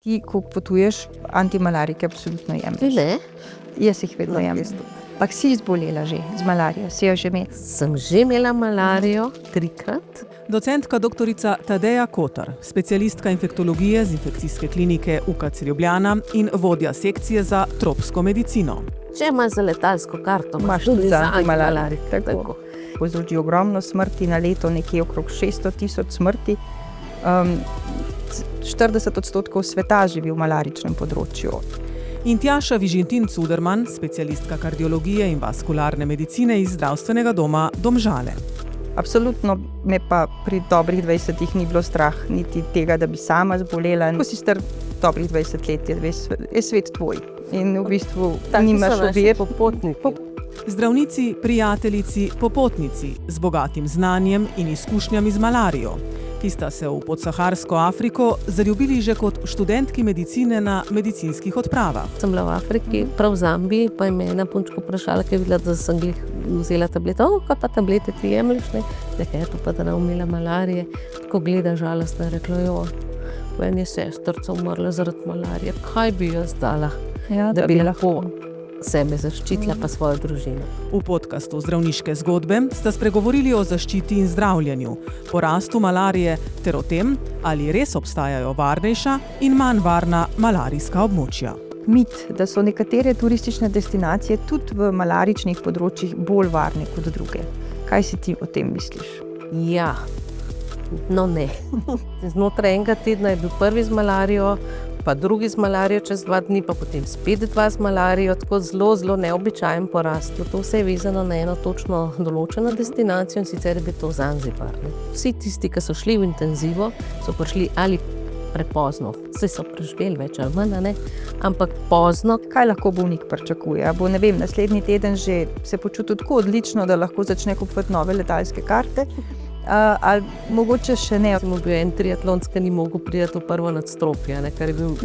Ti, ko potuješ, antimalarike absolutno jemlješ. Ne? Jaz jih vedno jemljem. Ampak si zbolela že z malarijo, si jo že imela? Sem že imela malarijo 3-krat. Docentka doktorica Tadeja Kotar, specialistka infektologije z infekcijske klinike UKC Ljubljana in vodja sekcije za tropsko medicino. Če imaš za letalsko karto, Imaš tudi za antimalarike. Tako. Povzroči ogromno smrti na leto, nekje okrog 600,000 smrti. 40% sveta živi v malaričnem področju. In Tjaša Vižintin-Cuderman, specialistka kardiologije in vaskularne medicine iz zdravstvenega doma Domžale. Absolutno me pa pri dobrih 20 ni bilo strah niti tega, da bi sama zbolela. Ko si star dobrih 20 let, je svet tvoj. In v bistvu nimaš ovir. Zdravnici, prijateljici, popotnici z bogatim znanjem in izkušnjami z malarijo, ki sta se v podsaharsko Afriko zaljubili že kot študentki medicine na medicinskih odpravah. Sem bila v Afriki, prav v Zambiji, pa je me ena punčka vprašala, kaj je videla, da sem vzela tablete. Kaj pa tablete ti jemliš, ne? Nekaj je to pa, da ne umela malarije. Tako gleda žalostno, je rekla, meni je sestrca umrla zaradi malarije. Kaj bi jaz dala, da bi lahko sebe zaščitila pa svojo družino. V podkastu Zdravniške zgodbe sta spregovorili o zaščiti in zdravljenju, porastu malarije ter o tem, ali res obstajajo varnejša in manj varna malarijska območja. Mit, da so nekatere turistične destinacije tudi v malaričnih področjih bolj varne kot druge. Kaj si ti o tem misliš? Ja, no ne. Znotraj enega tedna je bil prvi z malarijo, pa drugi z malarijo čez 2 dni, pa potem spet 2 z malarijo, tako zelo neobičajen porast. To vse je vezano na eno točno določeno destinacijo in sicer je bil to Zanzibar. Vsi tisti, ki so šli v intenzivo, so prišli ali prepozno. Vsi so preživeli več ali manj, ampak pozno. Kaj lahko bolnik pričakuje? Bo, ne vem, naslednji teden že se počuti tako odlično, da lahko začne kupovati nove letalske karte? Ali mogoče še ne? Sem bil en triatlonski, ni mogel priti v prvo nadstropje, kar je bil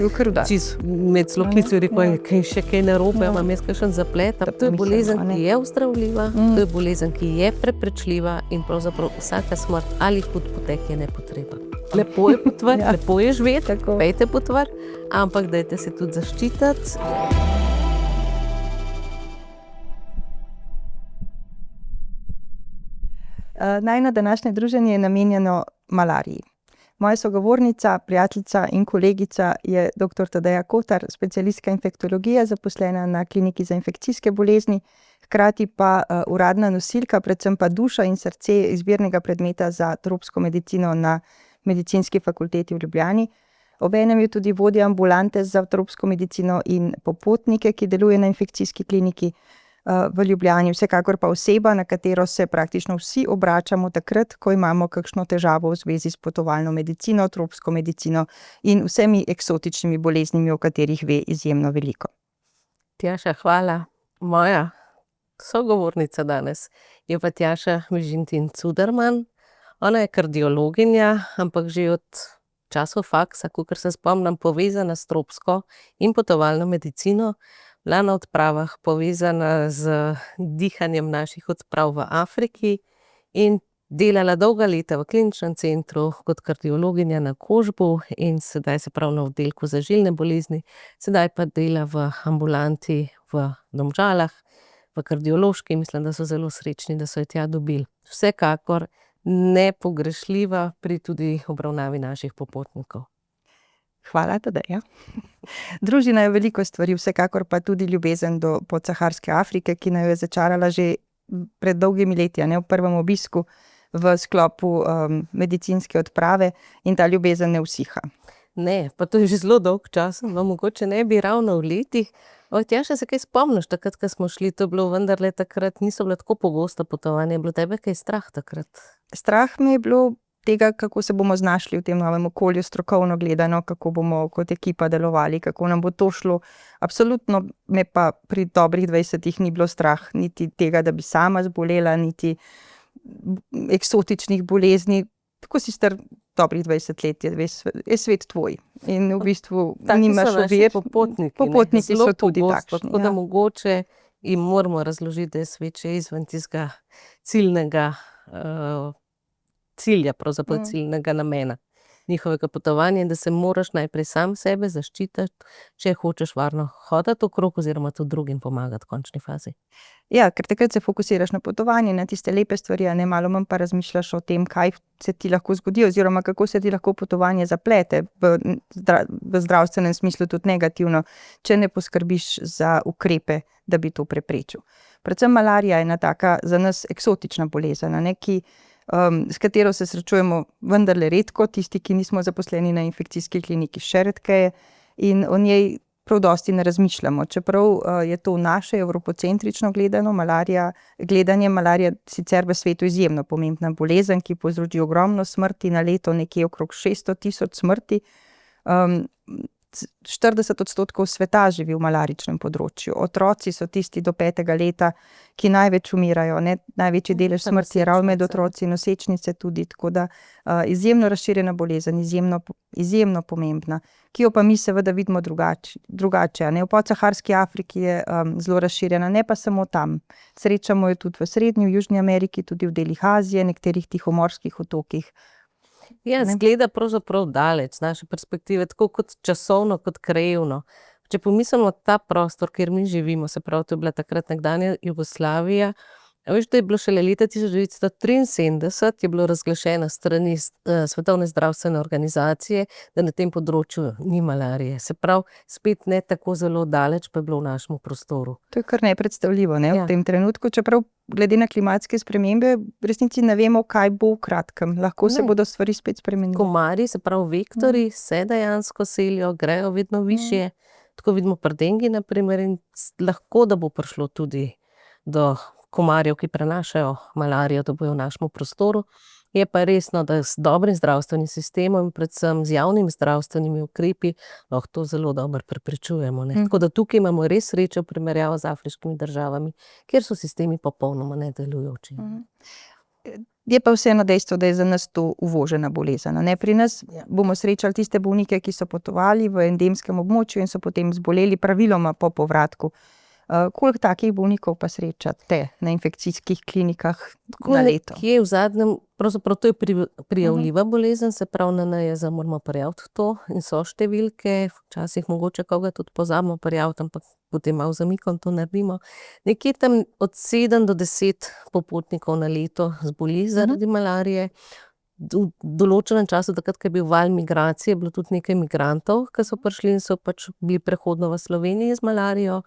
čist med sloklico, rekel, še kaj narobe, imam jaz kakšen zaplet. To je bolezen, ki je ozdravljiva, to je bolezen, ki je preprečljiva in pravzaprav vsaka smrt ali hud potek je nepotreben. Lepo je potvor, lepo je živeti, pejte potvor, ampak dajte se tudi zaščititi. Najino današnje druženje je namenjeno malariji. Moja sogovornica, prijateljica in kolegica je dr. Tadeja Kotar, specialistka infektologije, zaposlena na kliniki za infekcijske bolezni, hkrati pa uradna nosilka, predvsem pa duša in srce izbirnega predmeta za tropsko medicino na Medicinski fakulteti v Ljubljani. Obenem je tudi vodja ambulante za tropsko medicino in popotnike, ki deluje na infekcijski kliniki v Ljubljani, vsekakor pa oseba, na katero se praktično vsi obračamo takrat, ko imamo kakšno težavo v zvezi s potovalno medicino, tropsko medicino in vsemi eksotičnimi boleznimi, o katerih ve izjemno veliko. Tjaša, hvala. Moja sogovornica danes je pa Tjaša Vižintin-Cuderman. Ona je kardiologinja, ampak že od časov faksa, kakor se spomnim, povezana s tropsko in potovalno medicino. Bila na odpravah povezana z dihanjem naših odprav v Afriki in delala dolga leta v kliničnem centru kot kardiologinja na Kožbu in sedaj se pravi na oddelku za žilne bolezni, sedaj pa dela v ambulanti v Domžalah, v kardiološki. Mislim, da so zelo srečni, da so jo tja dobili. Vsekakor nepogrešljiva pri tudi obravnavi naših popotnikov. Hvala, Tadeja. Druži naju veliko stvari, vsekakor pa tudi ljubezen do podsaharske Afrike, ki naju je začarala že pred dolgimi leti, v prvem obisku v sklopu medicinske odprave in ta ljubezen ne usiha. Ne, pa to je že zelo dolg čas, mogoče ne bi ravno v letih. Tjaša, se kaj spomniš takrat, ko smo šli, to je bilo vendarle takrat, niso bile tako pogosta potovanja, je bilo tebe kaj strah takrat? Strah mi je bilo tega, kako se bomo znašli v tem novem okolju, strokovno gledano, kako bomo kot ekipa delovali, kako nam bo to šlo. Absolutno me pa pri dobrih 20 ni bilo strah niti tega, da bi sama zbolela, niti eksotičnih bolezni. Tako si star dobrih 20 let, je svet tvoj. In v bistvu nimaš ovir. Popotniki so tudi takšni. Tako da mogoče jim moramo razložiti, da je svet še izven tistega ciljnega cilja, pravzaprav ciljnega namena. njihovega potovanja in da se moraš najprej sam sebe zaščititi, če hočeš varno hoditi okrog oziroma tudi drugim pomagati v končni fazi. Ja, ker takrat se fokusiraš na potovanje, na tiste lepe stvari, a ne, malo manj pa razmišljaš o tem, kaj se ti lahko zgodi oziroma kako se ti lahko potovanje zaplete v zdravstvenem smislu tudi negativno, če ne poskrbiš za ukrepe, da bi to preprečil. Predvsem malarija je ena taka za nas eksotična bolezen, a ne, s katero se srečujemo vendarle redko, tisti, ki nismo zaposleni na infekcijski kliniki, še redkeje, in o njej prav dosti ne razmišljamo. Čeprav je to naše evropocentrično gledanje, malarija sicer v svetu izjemno pomembna bolezen, ki povzroči ogromno smrti, na leto nekje okrog 600,000 smrti. 40% sveta živi v malaričnem področju. Otroci so tisti do 5. leta, ki največ umirajo, ne? Največji delež smrti je ravno med otroci, nosečnice tudi, tako da izjemno razširjena bolezen, izjemno pomembna, ki jo pa mi seveda vidimo drugače, ne? V podsaharski Afriki je zelo razširjena, ne pa samo tam. Srečamo jo tudi v Srednji, v Južni Ameriki, tudi v delih Azije, nekaterih tihomorskih otokih. Ja, zgleda pravzaprav daleč z naše perspektive, tako kot časovno, kot krajevno. Če pomislimo ta prostor, kjer mi živimo, se pravi, to je bila takrat nekdanja Jugoslavija, a veš, da je bilo šele leta 1973 je bilo razglašeno s strani Svetovne zdravstvene organizacije, da na tem področju ni malarije. Se pravi, spet ne tako zelo daleč, pa je bilo v našem prostoru. To je kar nepredstavljivo, ne, v tem trenutku, čeprav glede na klimatske spremembe v resnici ne vemo, kaj bo v kratkem. Lahko se bodo stvari spet spremenile. Komarji, se pravi vektorji, se dejansko selijo, grejo vedno višje. Tako vidimo pri dengi, na primer, in lahko, da bo prišlo tudi do komarjev, ki prenašajo malarijo, da bojo v našem prostoru. Je pa resno, da z dobrim zdravstvenim sistemom in predvsem z javnimi zdravstvenimi ukrepi lahko to zelo dobro preprečujemo, ne. Tako da tukaj imamo res srečo v primerjavi z afriškimi državami, kjer so sistemi popolnoma nedelujoči. Je pa vseeno dejstvo, da je za nas to uvožena bolezen, a ne. Pri nas bomo srečali tiste bolnike, ki so potovali v endemskem območju in so potem zboleli praviloma po povratku. Koliko takih bolnikov pa srečate na infekcijskih klinikah na leto? Kje v zadnjem, pravzaprav to je prijavljiva bolezen, se pravi, na NIJZ moramo prijaviti to in so številke, včasih mogoče koga tudi pozabimo prijaviti, ampak potem malo zamikom to naredimo. Nekje tam od 7 do 10 popotnikov na leto zboli zaradi malarije. V določenem času, takrat, ko je bil val migracije, je bilo tudi nekaj migrantov, ki so prišli in so pač bili prehodno v Sloveniji z malarijo.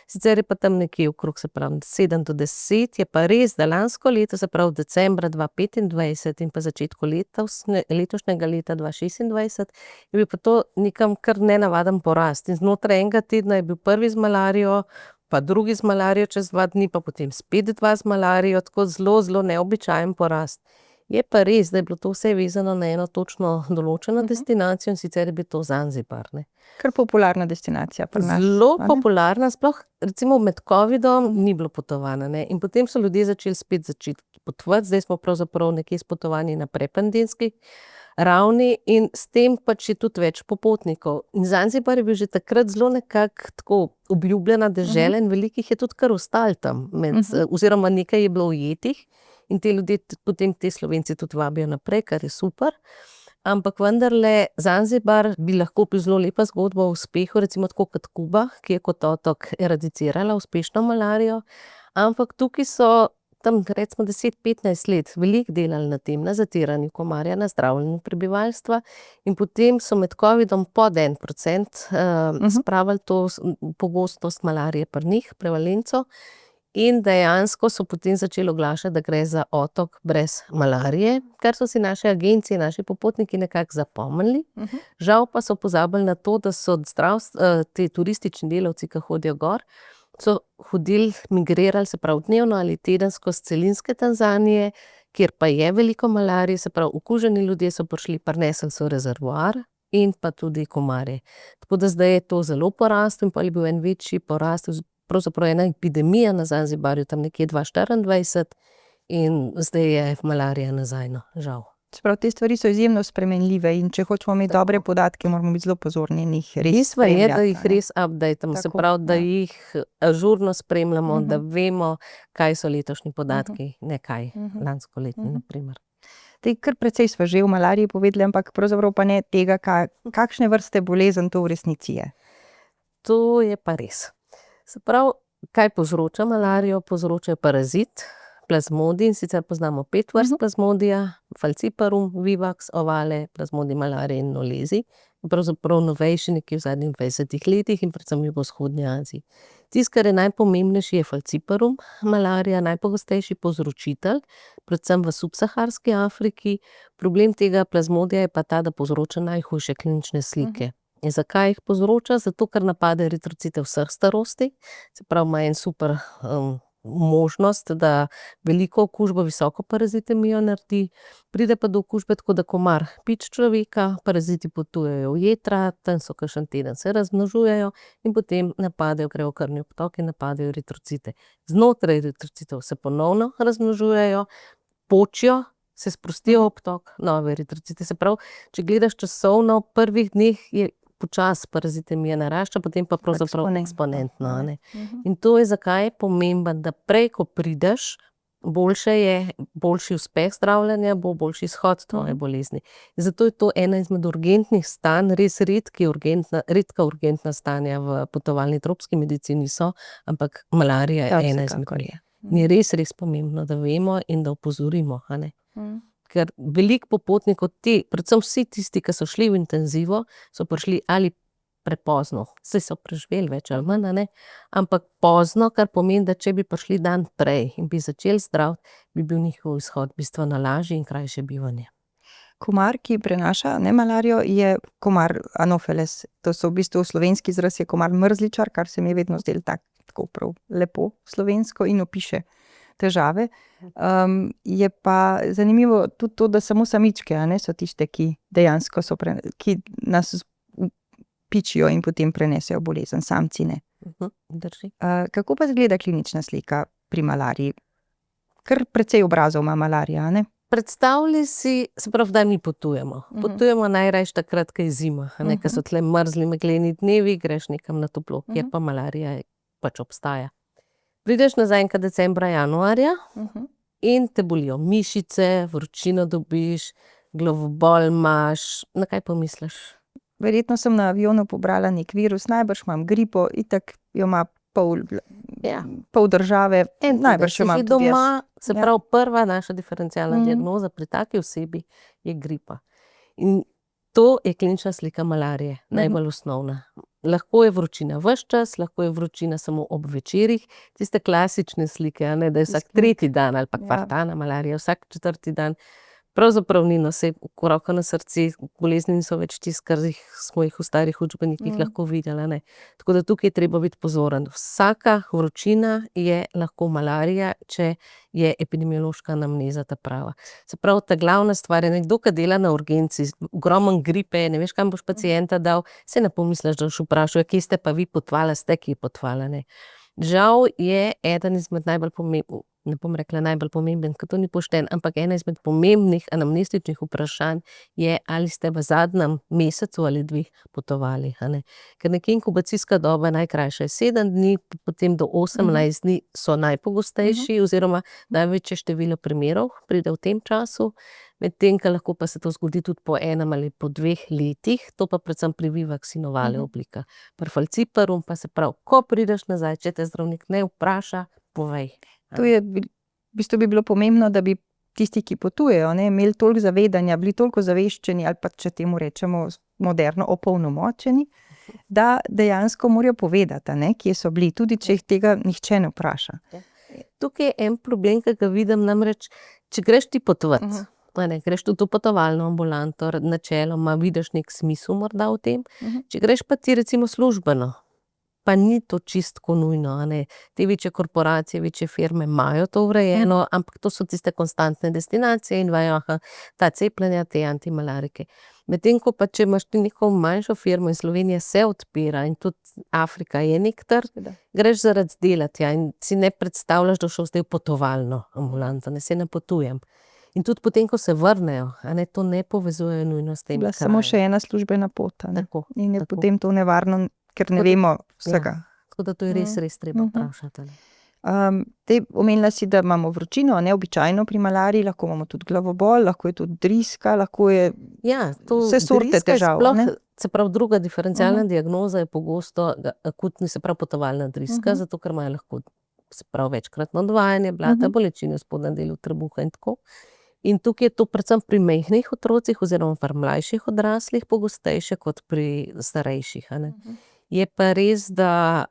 Sicer je pa tam nekje okrog, se pravi, 7 do 10, je pa res, da lansko leto, se pravi decembra 2025 in pa začetku letošnjega leta 2026, je bil pa to nekam kar nenavaden porast. In znotraj enega tedna je bil prvi z malarijo, pa drugi z malarijo čez 2 dni, pa potem spet 2 z malarijo, tako zelo, zelo neobičajen porast. Je pa res, da je bilo to vse vezano na eno točno določeno destinacijo, in sicer je bil to Zanzibar, ne. Kar popularna destinacija pri nas. Zelo popularna, sploh recimo med covidom ni bilo potovanja, ne. In potem so ljudje začeli potovati, zdaj smo pravzaprav nekje s potovanji na prepandemski ravni in s tem pač je tudi več popotnikov. In Zanzibar je bil že takrat zelo nekako tako obljubljena dežela in velikih je tudi kar ostalo tam, oziroma nekaj je bilo ujetih. In te ljudje, potem te Slovenci tudi vabijo naprej, kar je super. Ampak vendarle Zanzibar bi lahko bil zelo lepa zgodba o uspehu, recimo tako kot Kuba, ki je kot otok eradicirala uspešno malarijo. Ampak tukaj so tam recimo 10-15 let veliko delali na tem, na zatiranju komarja, na zdravljenju prebivalstva in potem so med covidom pod 1% spravili to pogostost malarije pri njih, prevalenco. In dejansko so potem začeli oglašati, da gre za otok brez malarije, kar so si naše agencije, naši popotniki nekako zapomnili. Žal pa so pozabili na to, da so ti turistični delavci, ki hodijo gor, so hodili, migrirali, se pravi dnevno ali tedensko s celinske Tanzanije, kjer pa je veliko malarije, se pravi okuženi ljudje so prišli, prinesli so rezervoar in pa tudi komarje. Tako da zdaj je to zelo poraslo in pa je bil en večji porast, pravzaprav ena epidemija na Zanzibarju, tam nekje 2024 in zdaj je malarija nazaj, no, žal. Čeprav te stvari so izjemno spremenljive in če hočemo imeti dobre podatke, moramo biti zelo pozorni in jih res Bistvo je, da spremljati, jih res updatamo, se Tako, pravi, da ja. jih ažurno spremljamo, da vemo, kaj so letošnji podatki, ne kaj lanskoletni, na primer. Kar precej sva že o malariji povedali, ampak pravzaprav pa ne tega, kakšne vrste bolezen to v resnici je. To je pa res. Se pravi, kaj povzroča malarijo? Povzroča parazit, plazmodij, in sicer poznamo 5 vrst plazmodija: falciparum, vivax, ovale, plazmodij malaria in nolezi. Pravzaprav novejši nekje v zadnjih 20 letih in predvsem v jugovzhodni Aziji. Tisto, kar je najpomembnejši, je falciparum malaria, najpogostejši povzročitelj, predvsem v subsaharski Afriki. Problem tega plazmodija je pa ta, da povzroča najhujše klinične slike. In zakaj jih povzroča? Zato, ker napade eritrocite vseh starosti, se pravi, ima en super možnost, da veliko okužbo, visoko parazitemijo naredi, pride pa do okužbe tako, da komar piči človeka, paraziti potujejo v jetra, tam so kakšen teden, se razmnožujejo in potem napadejo, grejo v krvni obtok in napadejo eritrocite. Znotraj eritrocitov se ponovno razmnožujejo, počijo, se sprostijo v obtok, nove eritrocite. Se pravi, če gledaš časovno, v prvih dneh je počasi parazitemija narašča, potem pa pravzaprav eksponentno, a ne. In to je, zakaj je pomemben, da prej, ko prideš, boljši uspeh zdravljenja, bo boljši izhod tvoje bolezni. Zato je to ena izmed urgentnih stanj, res redka urgentna stanja v potovalni tropski medicini so, ampak malarija je ena izmed njih. Je res pomembno, da vemo in da opozorimo, a ne. Ker veliko popotnikov predvsem vsi tisti, ki so šli v intenzivo, so prišli ali prepozno, saj so preživeli več ali manj, a ne, ampak pozno, kar pomeni, da če bi prišli dan prej in bi začeli zdraviti, bi bil njihov izhod bistveno lažji in krajše bivanje. Komar, ki prenaša malarijo, je komar anopheles. To so v bistvu slovenski izraz je komar mrzličar, kar se mi je vedno zdelo tako prav lepo slovensko in opiše težave. Je pa zanimivo tudi to, da samo samičke, a ne, so tiste, ki dejansko ki nas pičijo in potem prenesejo bolezen, samci ne. Drži. Kako pa izgleda klinična slika pri malariji? Kar precej obrazov ima malarija, a ne? Predstavljaj si, se pravi, da mi potujemo. Potujemo najrajši takrat, ko je zima, a ne, ko so tle mrzli megleni dnevi, greš nekam na toplo, kjer pa malarija pač obstaja. Prideš nazaj enkrat decembra, januarja in te bolijo mišice, vročino dobiš, glavobol imaš. Na kaj pomisliš? Verjetno sem na avionu pobrala nek virus, najbrž imam gripo, itak jo ima pol države, najbrž jo imam tudi jaz. Doma, se pravi, prva naša diferencialna diagnoza pri taki osebi je gripa. In to je klinična slika malarije, najbolj osnovna. Lahko je vročina ves čas, lahko je vročina samo ob večerih, tiste klasične slike, a ne, da je vsak 3. dan ali pa kvartana malarija, vsak 4. dan. Pravzaprav ni, no, saj roko na srce, bolezni niso več tisto, kar smo jih v starih učbenikih lahko videli, a ne. Tako da tukaj je treba biti pozoren. Vsaka vročina je lahko malarija, če je epidemiološka anamneza ta prava. Se pravi, ta glavna stvar je, nekdo, ki dela na urgenci, ogromno gripe, ne veš, kam boš pacienta dal, saj ne pomisliš, da boš vprašal, kje ste pa vi potovali, ste kje potovali, ne. Žal je eden izmed najbolj pomembnih, ne bom rekla najbolj pomemben, ker to ni pošteno, ampak ena izmed pomembnih anamnestičnih vprašanj je, ali ste v zadnjem mesecu ali 2 potovali, a ne. Ker nekje inkubacijska doba najkrajša je 7 dni, potem do 18 dni so najpogostejši oziroma največje število primerov pride v tem času, medtem ko lahko pa se to zgodi tudi po 1 ali po 2 letih, to pa predvsem pri vivax in ovale oblika. Pri falciparum pa se pravi, ko prideš nazaj, če te zdravnik ne vpraša, povej. To je, v bistvu bi bilo pomembno, da bi tisti, ki potujejo, imeli toliko zavedanja, bili toliko zaveščeni ali pa, če temu rečemo moderno, opolnomočeni, da dejansko morajo povedati, kje so bili, tudi če jih tega nihče ne vpraša. Tukaj je en problem, ki ga vidim, namreč, če greš ti potovat, greš tudi v potovalno ambulanto, načeloma vidiš nek smisel morda v tem, če greš pa ti recimo službeno, pa ni to čistko nujno, a ne. Te večje korporacije, večje firme imajo to urejeno, ampak to so tiste konstantne destinacije in vajo, ta cepljenja, te antimalarike. Medtem ko pa, če imaš ti neko manjšo firmo in Slovenija se odpira in tudi Afrika je nek trg, greš zaradi dela tja in si ne predstavljaš, da šel zdaj v potovalno ambulanto, ne, se napotujem. In tudi potem, ko se vrnejo, a ne, to ne povezujejo nujno s tem krajem. Samo še ena službena pot, a ne. Tako. In je potem to nevarno, ker ne vemo vsega. Tako da to je res treba vprašati. Omenila si, da imamo vročino, neobičajno pri malariji, lahko imamo tudi glavobol, lahko je tudi driska, lahko je Ja, to vse sorte driska je težav, sploh, ne? se pravi, druga diferencialna diagnoza je pogosto akutni, se pravi, potovalna driska, zato ker imajo lahko, se pravi, večkratno odvajanje blata, bolečine v spodnjem delu trebuha in tako. In tukaj je to predvsem pri majhnih otrocih oziroma pri mlajših odraslih pogostejše kot pri starejših, a ne. Je pa res, da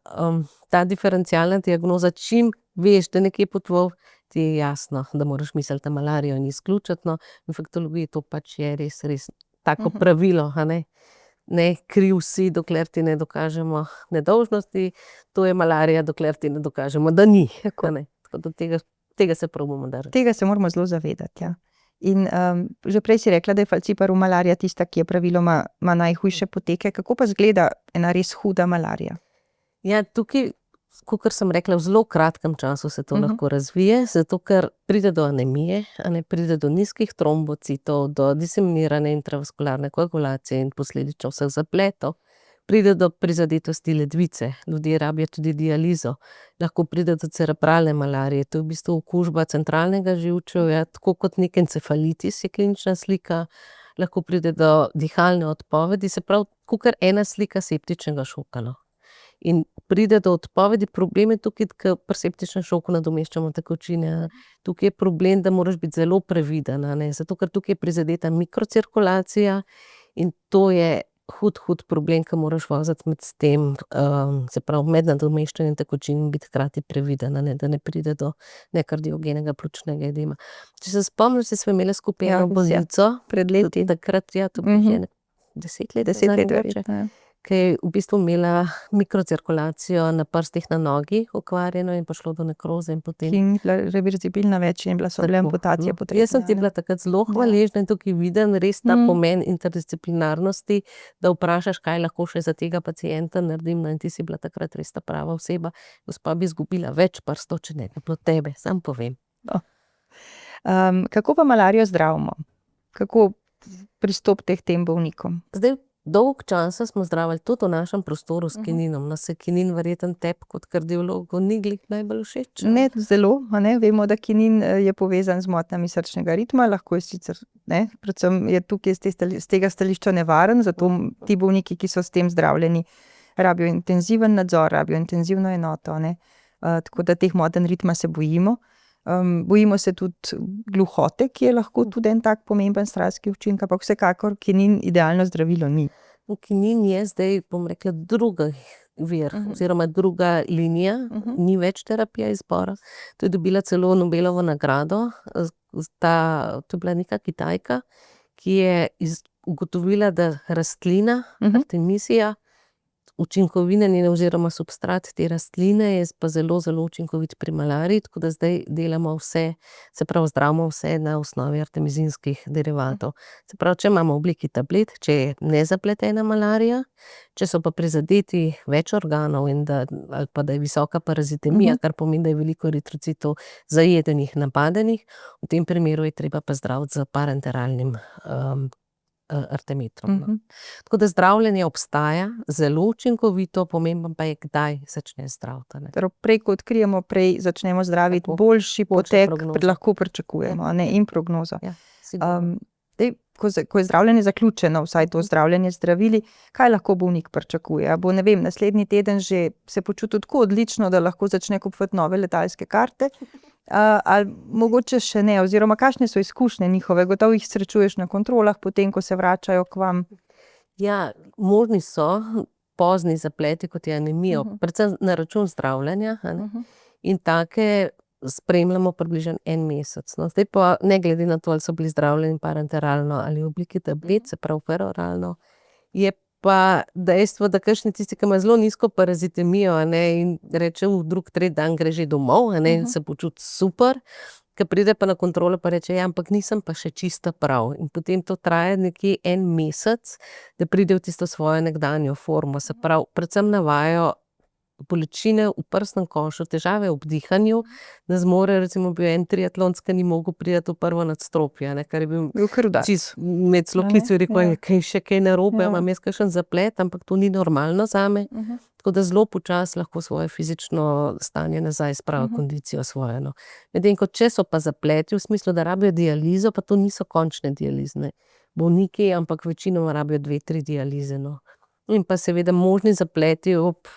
ta diferencialna diagnoza, čim veš, da nekje potvov, ti je jasno, da moraš misliti na malarijo in izključiti, no. V infektologiji to pač je res tako pravilo, a ne. Ne, kriv si, dokler ti ne dokažemo nedolžnosti, to je malarija, dokler ti ne dokažemo, da ni, a ne. Tako da tega se probamo držati. Tega se moramo zelo zavedati, ja. In že prej si rekla, da je falciparum malarija tista, ki je praviloma ima najhujše poteke. Kako pa izgleda ena res huda malarija? Ja, tukaj, kakor sem rekla, v zelo kratkem času se to lahko razvije, zato ker pride do anemije, a ne, pride do nizkih trombocitov, do diseminirane intravaskularne koagulacije in posledično vseh zapletov. Pride do prizadetosti ledvice, ljudje rabijo tudi dializo, lahko pride do cerebralne malarije, to je v bistvu okužba centralnega živčevja, tako kot neki encefalitis je klinična slika, lahko pride do dihalne odpovedi, se pravi, kakor ena slika septičnega šoka, no. In pride do odpovedi, problem je tukaj, ker pri septičnem šoku nadomeščamo tekočine. Tukaj je problem, da moraš biti zelo previden, a ne, zato ker tukaj je prizadeta mikrocirkulacija in to je hud problem, ke moraš voziti med tem, se pravi, med nadomeščanjem tekočin in biti hkrati previden, a ne, da ne pride do nekardiogenega pljučnega edema. Če se spomniš, sva imela skupaj eno bolnico, Pred leti. takrat, ja, to bi že 10 let nazaj mogoče, verjetno, ja. ke je v bistvu imela mikrocirkulacijo na prstih na nogi okvarjeno in prišlo do nekroze in potem. Ki ni bila reverzibilna več in so bile amputacije potrebne. Jaz sem ti bila takrat zelo hvaležna in tukaj vidim res ta pomen interdisciplinarnosti, da vprašaš, kaj lahko še za tega pacienta naredim, no, in ti si bila takrat res ta prava oseba. Gospa bi izgubila več prstov, če ne bi bilo tebe, samo povem. Kako pa malarijo zdravimo? Kako pristopite k tem bolnikom? Zdaj, dolgo časa smo zdravili tudi v našem prostoru s kininom, no, saj kinin verjetno tebi kot kardiologu ni glih najbolj všeč. Ne, zelo, a ne, vemo, da kinin je povezan z motnjami srčnega ritma, lahko je sicer, ne, predvsem je tukaj z tega stališča nevaren, zato ti bolniki, ki so s tem zdravljeni, rabijo intenziven nadzor, rabijo intenzivno enoto, ne. Tako da teh motenj ritma se bojimo. Bojimo se tudi gluhote, ki je lahko tudi en tak pomemben stranski učinek, ampak vsekakor kinin idealno zdravilo ni. Kinin je zdaj, bom rekla, drugi vir oziroma druga linija, ni več terapija izbora. To je dobila celo Nobelovo nagrado, to je bila neka Kitajka, ki je ugotovila, da rastlina, artemisia, učinkovine njene oziroma substrat te rastline je pa zelo učinkovit pri malariji, tako da zdaj delamo vse, se pravi, zdravimo vse na osnovi artemizinskih derivatov. Se pravi, če imamo v obliki tablet, če je nezapletena malarija, če so pa prizadeti več organov in ali pa da je visoka parazitemija, kar pomeni, da je veliko eritrocitov zajedenih, napadenih, v tem primeru je treba pa zdraviti z parenteralnim artemetrom. Tako da zdravljenje obstaja, zelo učinkovito, pomembno pa je, kdaj začneš zdraviti, ne. Torej prej, ko odkrijemo, prej začnemo zdraviti, boljši potek lahko pričakujemo, a ne, in prognozo. Ja, sigurno. Ko je zdravljenje zaključeno, vsaj to zdravljenje z zdravili, kaj lahko bolnik pričakuje? A bo, ne vem, naslednji teden že se počutil tako odlično, da lahko začne kupovati nove letalske karte, ali mogoče še ne, oziroma kakšne so izkušnje njihove, gotovo jih srečuješ na kontrolah, potem ko se vračajo k vam. Ja, možni so pozni zapleti, kot je anemija, predvsem na račun zdravljenja, a ne, in take spremljamo približno en mesec, no. Zdaj pa, ne glede na to, ali so bili zdravljeni parenteralno ali v obliki tablet, se pravi peroralno, je pa dejstvo, da kakšni tisti, ki imajo zelo nizko parazitemijo, a ne, in reče, drug, tretji dan gre že domov, a ne, in se počuti super, ke pride pa na kontrolo pa reče, ja, ampak nisem pa še čista prav. In potem to traja nekje en mesec, da pride v tisto svojo nekdanjo formo, se pravi, predvsem navajajo bolečine v prsnem košu, težave ob dihanju, ne zmore, recimo bil en triatlonski, ni mogel priti v prvo nadstropje, ne, kar je bil Kar udarec. čist med slokico in rekel, kaj še kaj narobe, imam jaz kakšen zaplet, ampak to ni normalno zame. Tako da zelo počasi lahko svoje fizično stanje nazaj spravi, kondicijo svojo. No. Medtem ko če so pa zapleti v smislu, da rabijo dializo, pa to niso končne dializne bolniki, ampak večinoma rabijo 2-3 dialize. No. In pa seveda možni zapleti ob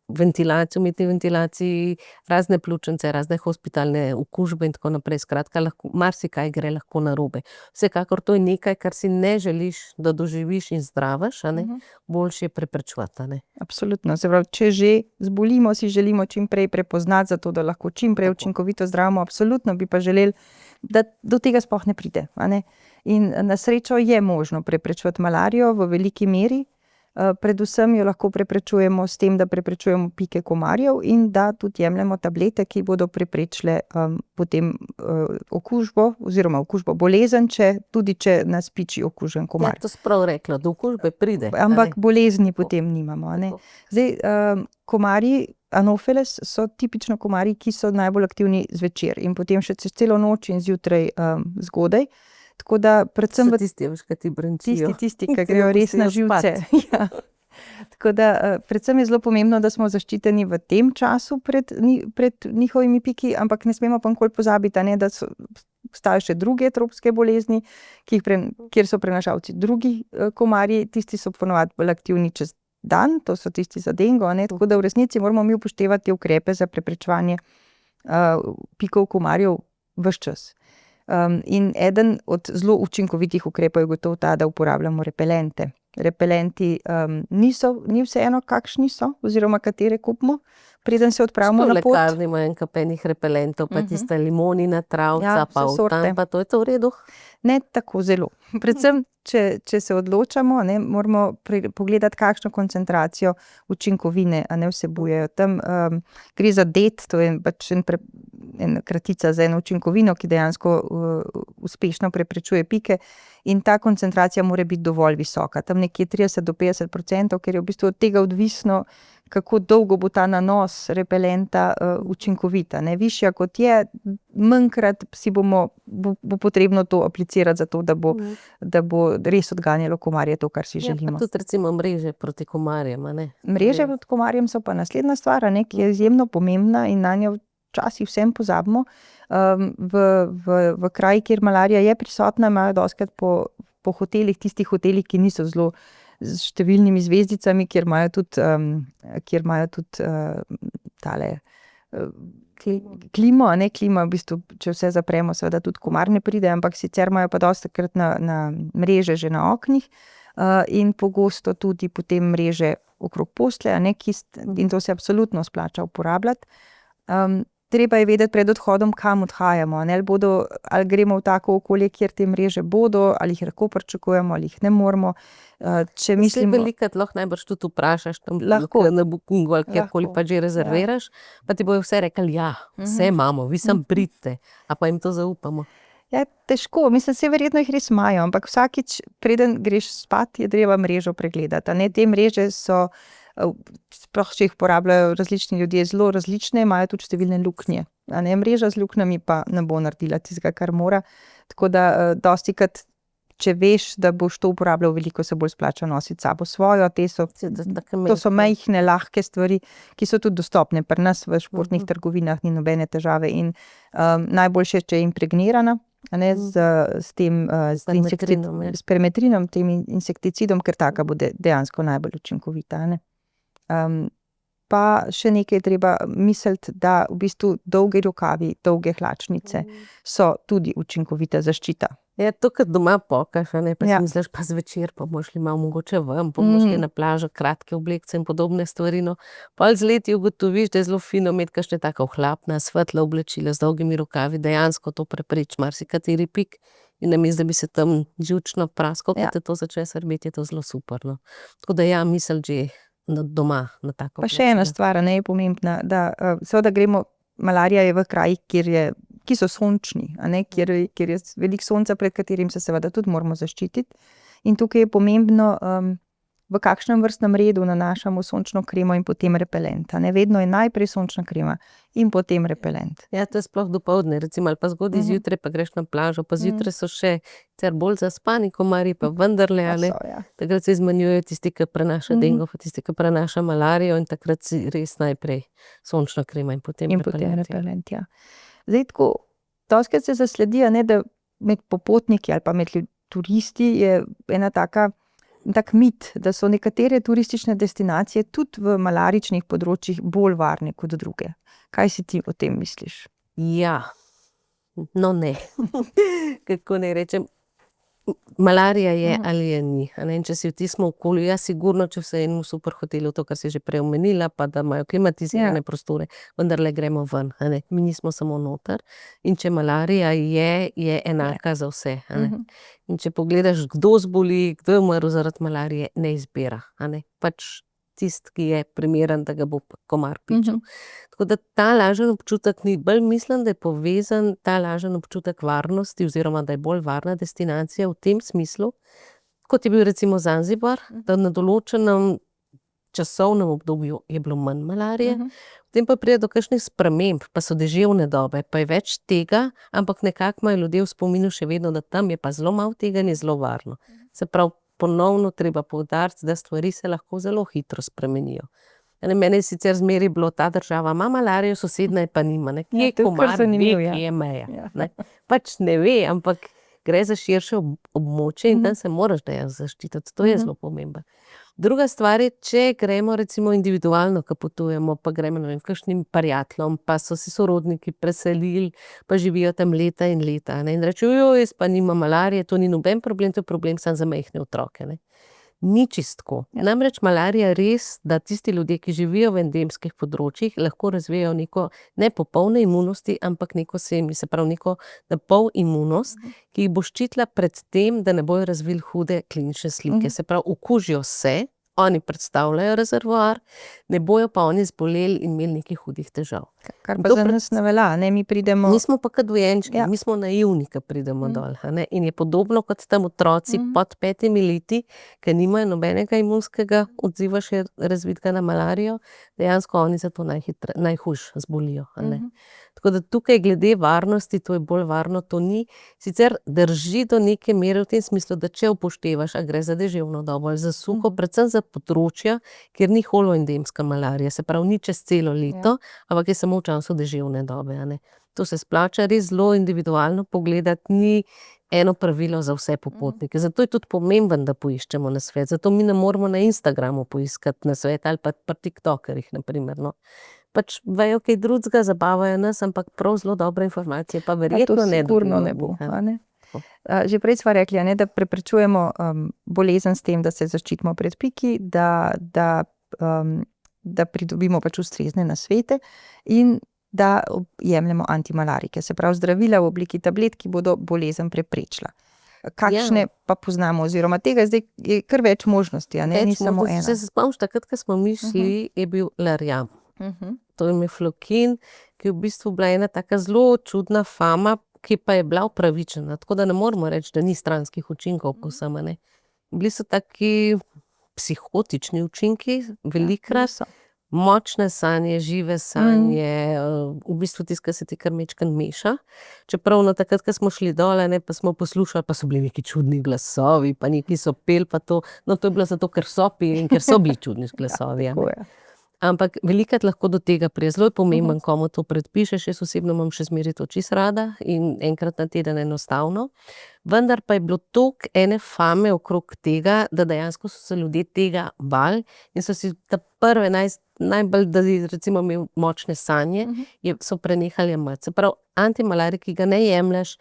ventilaciji, umetni ventilaciji, razne pljučnice, razne hospitalne okužbe in tako naprej. Skratka, marsikaj gre lahko narobe. Vsekakor to je nekaj, kar si ne želiš, da doživiš in zdraviš, a ne? Boljše je preprečevati, a ne? Absolutno. Se pravi, če že zbolimo, si želimo čim prej prepoznati, zato da lahko čim prej učinkovito zdravimo. Absolutno bi pa želeli, da do tega sploh ne pride, a ne? In na srečo je možno preprečevati malarijo v veliki meri. Predvsem jo lahko preprečujemo s tem, da preprečujemo pike komarjev in da tudi jemljemo tablete, ki bodo preprečile potem okužbo oziroma bolezen, tudi če nas piči okužen komar. Ja, to si prav rekla, do okužbe pride. Ampak bolezni potem nimamo, a ne. Zdaj, komarji Anopheles so tipično komarji, ki so najbolj aktivni zvečer in potem še čez celo noč in zjutraj zgodaj. Tako da predvsem So tisti, veš, kaj ti brenčijo. Tisti, ki grejo res na živce. Ja. Tako da predvsem je zelo pomembno, da smo zaščiteni v tem času pred njihovimi piki, ampak ne smemo pa nikoli pozabiti, ne, da obstajajo še druge tropske bolezni, kjer so prenašalci drugi komarji, tisti so ponovadi bolj aktivni čez dan, to so tisti za dengo, ne, tako da v resnici moramo mi upoštevati ukrepe za preprečevanje pikov komarjev ves čas. In eden od zelo učinkovitih ukrepov je gotovo ta, da uporabljamo repelente. Repelenti ni vseeno, kakšni so, oziroma katere kupimo, preden se odpravimo na pot. V lekarni ima en kapenih repelentov, pa tista limonina travca, pa utan, pa to je to v redu? Ne tako zelo. Predvsem, če se odločamo, ne, moramo pogledati, kakšno koncentracijo učinkovine ne vsebujejo. Tam gre za DEET, to je pač ena kratica za eno učinkovino, ki dejansko uspešno preprečuje pike, in ta koncentracija mora biti dovolj visoka. Tam nekje 30-50%, ker je v bistvu od tega odvisno, kako dolgo bo ta nanos repelenta učinkovita. Ne, višja kot je, manjkrat bo potrebno to aplicirati za to, da bo res odganjalo komarje, to, kar si želimo. Ja, pa tudi recimo mreže proti komarjem, a ne? Mreže proti komarjem so pa naslednja stvar, a ne, ki je izjemno pomembna in nanjo včasih vsem pozabimo. V krajih, kjer malarija je prisotna, imajo dostikrat po hotelih, tistih hotelih, ki niso zelo z številnimi zvezdicami, kjer imajo tudi tale klimo, a ne, klima, v bistvu, če vse zapremo, seveda tudi komar ne pride, ampak sicer imajo pa dostikrat na mreže že na oknih in pogosto tudi potem mreže okrog postelje, a ne, in to se absolutno splača uporabljati. Treba je vedeti pred odhodom, kam odhajamo, ali gremo v tako okolje, kjer te mreže bodo, ali jih lahko pričakujemo, ali jih ne moremo. Če mislimo, velikokrat lahko najbrž tudi vprašaš tam na Bookingu ali kjerkoli pa že rezerviraš, pa ti bojo vse rekli, ja, vse imamo, vi samo pridite, a pa jim to zaupamo. Ja, težko, mislim, se verjetno jih res imajo, ampak vsakič, preden greš spat, je treba mrežo pregledati, a ne, te mreže so, sploh če jih uporabljajo različni ljudje, zelo različne, imajo tudi številne luknje, a ne, mreža z luknjami pa ne bo naredila tistega, kar mora, tako da dostikrat, če veš, da boš to uporabljal veliko, se bolj splača nositi sabo svojo, to so majhne, lahke stvari, ki so tudi dostopne pri nas v športnih trgovinah, ni nobene težave in najboljše, če je impregnirana, a ne, s tem s perimetrinom, tem insekticidom, ker taka bo dejansko najbolj učinkovita, a ne. Pa še nekaj treba misliti, da v bistvu dolgi rokavi, dolge hlačnice so tudi učinkovita zaščita. Ja, to, kad doma pokaš, a ne, pa si misliš, pa zvečer, pa boš šli malo mogoče ven, pa boš šli na plažo, kratke oblekce in podobne stvari, no. Pol z leti ugotoviš, da je zelo fino imeti kakšne taka ohlapna, svetla oblačila z dolgimi rokavi, dejansko to prepreči marsikateri pik in namesto, da bi se tam živčno praskal, ko te to začne srbeti, je to zelo super, no. Tako da ja, misli že doma na tako. Pa še ena stvar, ne, je pomembna, da seveda gremo, malarija je v krajih, ki so sončni, a ne, kjer je veliko sonca, pred katerim se seveda tudi moramo zaščititi. In tukaj je pomembno v kakšnem vrstnem redu nanašamo sončno kremo in potem repelent, a ne, vedno je najprej sončna krema in potem repelent. Ja, to je sploh dopoldne, recimo, ali pa zgodaj zjutraj, pa greš na plažo, pa zjutraj so še sicer bolj zaspani komarji, pa vendarle, a ne. Pa so, ja. Takrat se izmenjujejo tisti, ki prenaša dengo, pa tisti, ki prenaša malarijo, in takrat si res najprej sončna krema in potem In potem repelent. repelent, ja. Zdaj tako, dostikrat se zasledi, a ne, da med popotniki ali pa med turisti je ena tak mit, da so nekatere turistične destinacije tudi v malaričnih področjih bolj varne kot druge. Kaj si ti o tem misliš? Ja, no ne. Kako naj rečem, malarija je ali je ni, a ne, in če si v tistem okolju, ja, sigurno, če v enem super hotelu, to, kar si že prej omenila, pa da imajo klimatizirane prostore, vendarle gremo ven, a ne, mi nismo samo noter, in če malarija je enaka za vse, a ne. In če pogledaš, kdo zboli, kdo je umrl zaradi malarije, ne izbira, a ne, pač tisti, ki je primeren, da ga bo komar pičil. Tako da ta lažen občutek ni, bolj mislim, da je povezan ta lažen občutek varnosti, oziroma da je bolj varna destinacija v tem smislu, kot je bil recimo Zanzibar, da na določenem časovnem obdobju je bilo manj malarije, potem pa pride do kakšnih sprememb, pa so deževne dobe, pa je več tega, ampak nekako imajo ljudje v spominu še vedno, da tam je pa zelo malo tega in je zelo varno. Se pravi, ponovno treba poudariti, da stvari se lahko zelo hitro spremenijo. Mene je sicer zmeraj bilo, ta država ima malarijo, sosednja je pa nima, ne. Kje to je kar komar ve, zanimivo, ja. kje je meja, Ja. ne. Pač ne ve, ampak gre za širše območje in tam se moraš dejansko zaščititi, to je zelo pomembno. Druga stvar je, če gremo recimo individualno, ko potujemo, pa gremo, ne vem, kakšnim prijateljem, pa so se sorodniki preselili, pa živijo tam leta in leta, a ne, in rečejo, jaz pa nimam malarije, to ni noben problem, to je problem samo za majhne otroke, ne. Ni čisto tako. Namreč malarija res, da tisti ljudje, ki živijo v endemskih področjih, lahko razvijajo neko ne popolne imunosti, ampak neko se pravi neko napol imunost, ki jih bo ščitila pred tem, da ne bojo razvili hude klinične slike. Se pravi, okužijo se, oni predstavljajo rezervoar, ne bojo pa oni zboleli in imeli nekih hudih težav. Kar pa za nas ne velja, ne, mi pridemo... Mi smo pa kot dojenčki, Ja. mi smo naivni, ko pridemo dol, a ne, in je podobno kot tam otroci pod 5 leti, ki nimajo nobenega imunskega odziva še razvitega na malarijo, dejansko oni zato najhujše zbolijo, a ne. Tako da tukaj glede varnosti, to je bolj varno, to ni. Sicer drži do neke mere v tem smislu, da če upoštevaš, a gre za deževno dobo ali za suho, predvsem za področja, kjer ni holoendemska malarija, se pravi, ni čez celo leto, ampak je samo v času deževne dobe, a ne. To se splača res zelo individualno pogledati, ni eno pravilo za vse popotnike. Zato je tudi pomembno, da poiščemo nasvet, zato mi ne moremo na Instagramu poiskati nasvet ali pa pri TikTokerjih, na primer, no. Pač vejo kaj drugega, zabavajo nas, ampak prav zelo dobre informacije pa verjetno ne sigurno dobijo ne od bo, njih, a ne. Že prej sva rekli, a ne, da preprečujemo bolezen s tem, da se zaščitimo pred piki, da pridobimo pač ustrezne nasvete in da jemljemo antimalarike, se pravi zdravila v obliki tablet, ki bodo bolezen preprečila. Kakšne pa poznamo, oziroma tega zdaj je kar več možnosti, a ne, ni samo ena. Če se spomniš, takrat, ko smo mi šli, je bil Lariam. To je meflokin, ki je v bistvu bila ena taka zelo čudna fama, ki pa je bila upravičena, tako da ne moremo reči, da ni stranskih učinkov povsem, a ne. Bili so taki psihotični učinki, velikokrat, močne sanje, žive sanje, v bistvu tisto, kar se ti kar majčkeno meša. Čeprav no, takrat, ko smo šli dol, a ne, pa smo poslušali, pa so bili neki čudni glasovi, pa neki so peli pa to, no, to je bilo zato, ker so peli in ker so bili čudni glasovi, a ne. Ampak velikokrat lahko do tega pride, zelo je pomembno, komu to predpišeš, jaz osebno imam še zmeraj to čisto rada in enkrat na teden enostavno. Vendar pa je bilo toliko ene fame okrog tega, da dejansko so se ljudje tega bali in so si ta prve najbolj, da je recimo imel močne sanje, so prenehali jemati. Se pravi, antimalarik, ki ga ne jemlješ,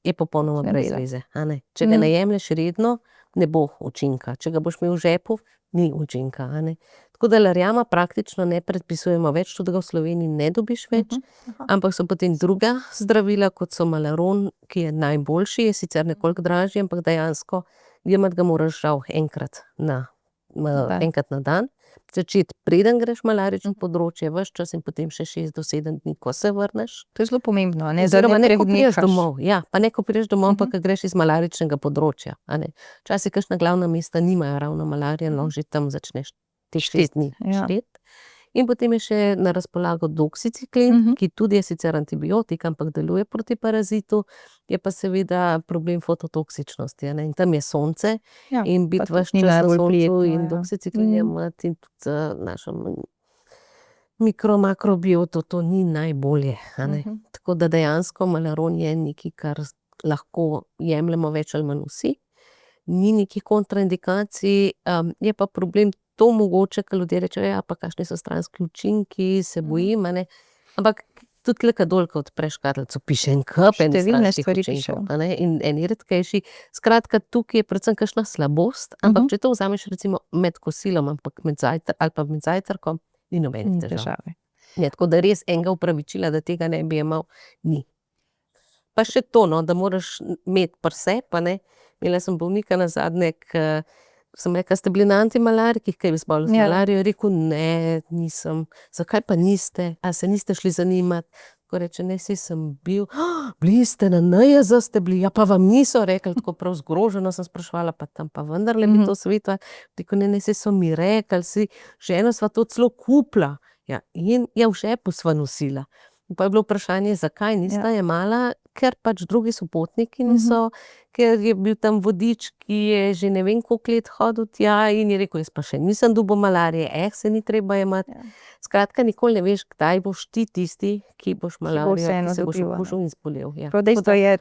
je popolnoma brez veze, a ne. Če ga ne jemlješ redno, ne bo učinka. Če ga boš imel v žepu, ni učinka, a ne. Tako da Lariama praktično ne predpisujemo več, tudi ga v Sloveniji ne dobiš več, ampak so potem druga zdravila, kot so Malaron, ki je najboljši, je sicer nekoliko dražji, ampak dejansko jemati ga moraš žal enkrat na enkrat na dan. Začeti, preden greš v malarično področje, ves čas in potem še 6 do 7 dni, ko se vrneš. To je zelo pomembno, a ne, Oziroma ne, ko prideš prenehaš. domov. Ja, pa ne, ko prideš domov, pa ko greš iz malaričnega področja. A ne. Včasih kakšna glavna mesta nimajo ravno malarije, no, že tam začneš teh 6 dni ja. šteti. In potem je še na razpolago doksiciklin, ki tudi je sicer antibiotik, ampak deluje proti parazitu, je pa seveda problem fototoksičnosti, a ne. In tam je sonce Ja, in pa biti tudi ves ni čas na najbolj soncu prijetno, in ja. doksiciklin jemati in tudi našo mikrobioto, to ni najbolje, a ne. Tako da dejansko malaron je nekaj, kar lahko jemljemo več ali manj vsi. Ni nekih kontraindikacij, je pa problem to mogoče, ko ljudje rečejo, ja, pa kakšni so stranski učinki, se bojim, a ne. Ampak tudi tule, ko dol, ko odpreš škatlico, piše en kup enih Številne stranskih stvari učinkov, pišejo. a ne, in eni redkejši. Skratka, tukaj je predvsem kakšna slabost, ampak če to vzameš recimo med kosilom, ampak ali pa med zajtrkom, ni nobenih Ni težav. težave. Ja, tako da res enega upravičila, da tega ne bi jemal, ni. Pa še to, no, da moraš imeti pri sebi, a ne. Imela sem bolnika nazadnje, sem rekla, ste bili na antimalarikih, kaj bi zbolel z Ja. malarijo? Je rekel, ne, nisem. Zakaj pa niste? A se niste šli zanimat? Ko reče, ne, saj sem bil. Bili ste na NIJZ, ste bili, ja, pa vam niso rekli, tako prav zgroženo sem spraševala, pa tam pa vendarle bi to svetovali. Rekel, ne, saj so mi rekli, si ženo sva to celo kupila. Ja, in ja, v žepu sva nosila. Pa je bilo vprašanje, zakaj nista jemala, ker pač drugi sopotniki niso, ker je bil tam vodič, ki je že ne vem koliko let hodil tja in je rekel, jaz pa še nisem dobil malarije, se ni treba jemati. Skratka, nikoli ne veš, kdaj boš ti tisti, ki boš malarijo, vseeno ki se boš dobil, a ne. okužil in zbolel. Ja. Prav dejstvo je,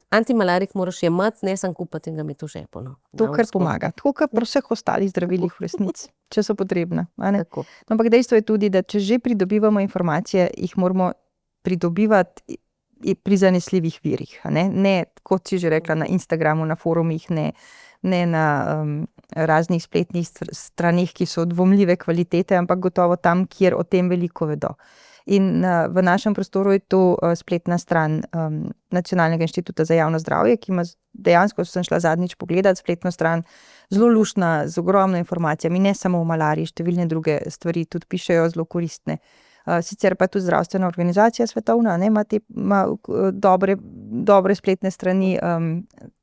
Antimalarik moraš jemati, ne samo kupiti in ga imeti v žepu. No. to, kar pomaga. Tako kot pri vseh ostalih zdravilih v resnici, če so potrebna, a ne. Tako. Ampak dejstvo je tudi, da če že pridobivamo informacije, jih moramo pridobivati pri zanesljivih virih, a ne. Ne, kot si že rekla, na Instagramu, na forumih, ne na raznih spletnih straneh, ki so dvomljive kvalitete, ampak gotovo tam, kjer o tem veliko vedo. In v našem prostoru je to spletna stran Nacionalnega inštituta za javno zdravje, ki ima dejansko, sem šla zadnjič pogledat spletno stran, zelo luštna, z ogromno informacijami, ne samo o malariji, številne druge stvari tudi pišejo, zelo koristne. Sicer pa tudi Zdravstvena organizacija svetovna, ne, ima dobre spletne strani,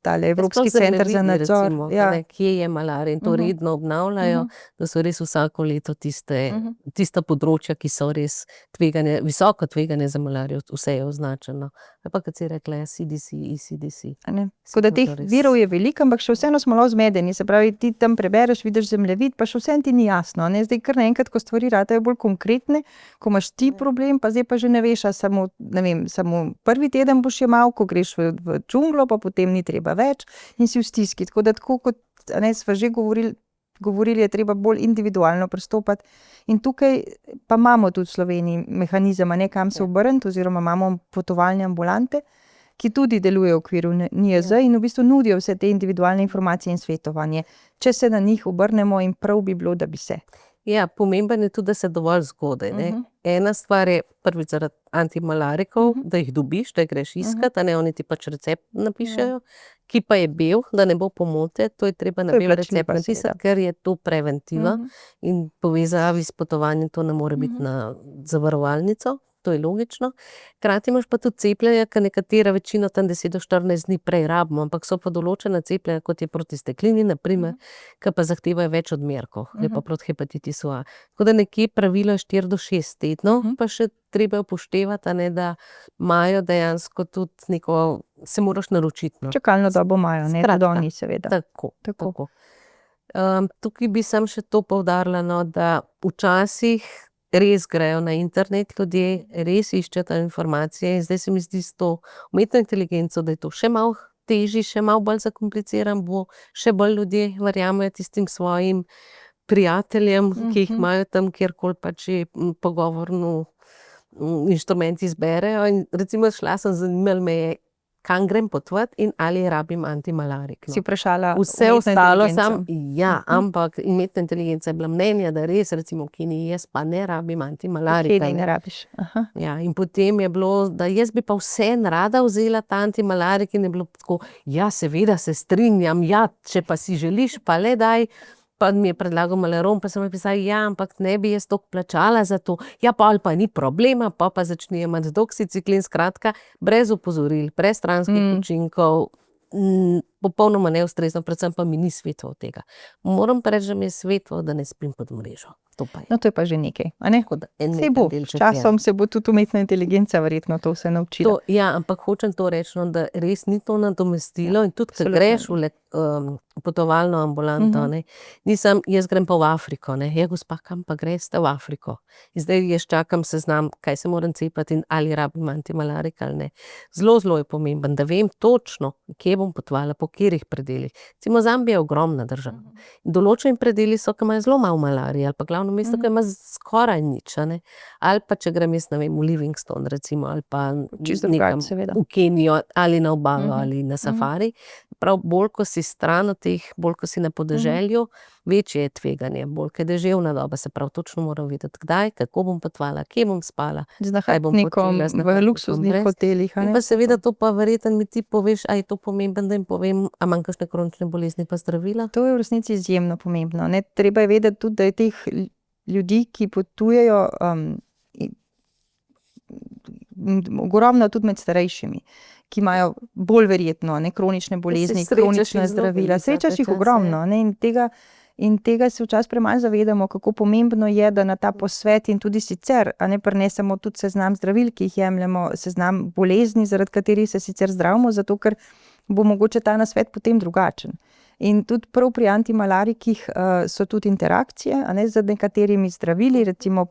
tale Evropski center za nadzor. Recimo, Ja. ne, kje je malarija in to redno obnavljajo, da so res vsako leto tista področja, ki so res tvegane, visoko tvegane za malarijo, vse je označeno. Pa kot si rekla, CDC, ECDC. A ne. Tako da teh virov je veliko, ampak še vseeno smo malo zmedeni, se pravi, ti tam prebereš, vidiš zemljevid, pa še vseeno ti ni jasno, ne. Zdaj kar naenkrat, ko stvari ratajo bolj konkretne, ko imaš ti problem, pa zdaj pa že ne veš, a samo, ne vem, samo prvi teden boš jemal, ko greš v džunglo, pa potem ni treba več in si v stiski. Tako da tako kot, a ne, sva že govorili, je treba bolj individualno pristopati. In tukaj pa imamo tudi v Sloveniji mehanizem, a ne, kam se obrniti, oziroma imamo potovalne ambulante, ki tudi delujejo v okviru NIJZ in v bistvu nudijo vse te individualne informacije in svetovanje. Če se na njih obrnemo, in prav bi bilo, da bi se. Ja, pomemben je tudi, da se dovolj zgodaj, ne. Ena stvar je prvič zaradi antimalarikov, da jih dobiš, da jih greš iskat, a ne, oni ti pač recept napišejo, ki pa je bel, da ne bo pomote, to je treba na To je bel recept plačljivo, napisati, seveda. ker je to preventiva in povezavi s potovanjem to ne more biti na zavarovalnico, to je logično. Hkrati imaš pa tudi cepljenja, ker nekatera večino tam 10 do 14 dni prej rabimo, ampak so pa določena cepljenja, kot je proti steklini, na primer, ki pa zahtevajo več odmerkov, je pa proti hepatitisu A. Tako da nekje pravilo je 4 do 6 tednov, pa še treba upoštevati, a ne, da imajo dejansko tudi neko, se moraš naročiti, no. Čakalno dobo imajo, ne, tudi Skratka, oni seveda. Tako. Tukaj bi samo še to poudarila, no, da včasih res grejo na internet ljudje, res iščejo informacije in zdaj se mi zdi s to umetno inteligenco, da je to še malo težje, še malo bolj zakompliciran bo, še bolj ljudje verjamejo tistim svojim prijateljem, ki jih imajo tam, kjerkoli pač že pogovorni inštrument izberejo. In recimo šla sem, zanimalo me je, kam grem potovati in ali rabim antimalarik. Si vprašala Vse umetno ostalo inteligenco? ampak umetna inteligenca je bila mnenja, da res, recimo v Keniji, jaz pa ne rabim V antimalarika. Keniji ne rabiš. Aha. Ja, in potem je bilo, da jaz bi pa vseeno rada vzela ta antimalarik in je bilo tako, ja, seveda se strinjam, ja, če pa si želiš, pa le daj. pa mi je predlagal maleron, pa sem napisala, ja, ampak ne bi jaz toliko plačala za to. Ja, pol pa ni problema, pa začne jemati doksiciklin, skratka, brez opozoril, brez stranskih učinkov, popolnoma neustrezno, predvsem pa mi ni svetlo od tega. Moram pa reči, da mi je svetlo, da ne spim pod mrežo. To pa je. No, to je pa že nekaj, a ne? Tako da en Saj bo, delček s časom se bo tudi umetna inteligenca verjetno to vse naučila. To, ja, ampak hočem to reči, no, da res ni to nadomestilo in tudi, ko absolutno. greš v potovalno ambulanto, ne, nisem, jaz grem pa v Afriko, ne, ja, gospa, kam pa greste v Afriko? In zdaj jaz čakam seznam, kaj se moram cepati in ali rabim antimalarik ali ne. Zelo, zelo je pomemben, da vem točno, kje bom potovala, po katerih predelih. Recimo Zambija je ogromna država. Določeni predeli so, ki imajo zelo malo malarije, ali pa glavno mesto, ki ima skoraj nič, a ne. Ali pa, če grem jaz, ne vem, v Livingstone recimo, ali pa Čisto nekam drugače, seveda. v Kenijo, ali na obalo, ali na safari. Prav bolj, ko si stran od teh, bolj, ko si na podeželju, večje je tveganje, bolj, ko je deževna doba, se prav točno moram vedeti, kdaj, kako bom potovala, kje bom spala, Z kaj bom nahrbtnikom počela, z v nahrbtnikom luksuznih brez. hotelih, a In ne? pa seveda to pa verjetno mi ti poveš, a je to pomembno, da jim povem, a imam kakšne kronične bolezni pa zdravila? To je v resnici izjemno pomembno, ne? Treba je vedeti tudi, da je teh ljudi, ki potujejo, ogromno tudi med starejšimi, ki imajo bolj verjetno, ne, kronične bolezni, srečaš kronična jih zelo zdravila. veliko Srečaš jih čas, ogromno, ne, in tega se včasih premalo zavedamo, kako pomembno je, da na ta posvet in tudi sicer, a ne, prinesemo tudi seznam zdravil, ki jih jemljemo, seznam bolezni, zaradi katerih se sicer zdravimo, zato ker bo mogoče ta nasvet potem drugačen. In tudi prav pri antimalarikih so tudi interakcije, a ne, z nekaterimi zdravili, recimo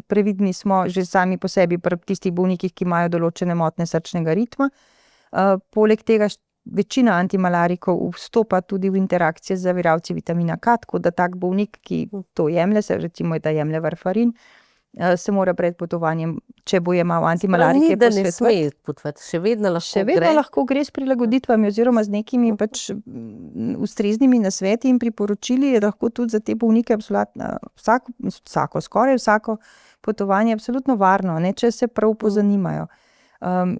previdni smo že sami po sebi pri tistih bolnikih, ki imajo določene motnje srčnega ritma. Poleg tega večina antimalarikov vstopa tudi v interakcije z zaviralci vitamina K, tako da tak bolnik, ki to jemlje, recimo da jemlje varfarin, se mora pred potovanjem, če bo jemal antimalarike, Ni, da ne posvetovati. sme potovati, še vedno lahko Še vedno gre. lahko gre s prilagoditvami oziroma z nekimi pač ustreznimi nasveti in priporočili, je lahko tudi za te bolnike skoraj vsako potovanje absolutno varno, ne, če se prav pozanimajo.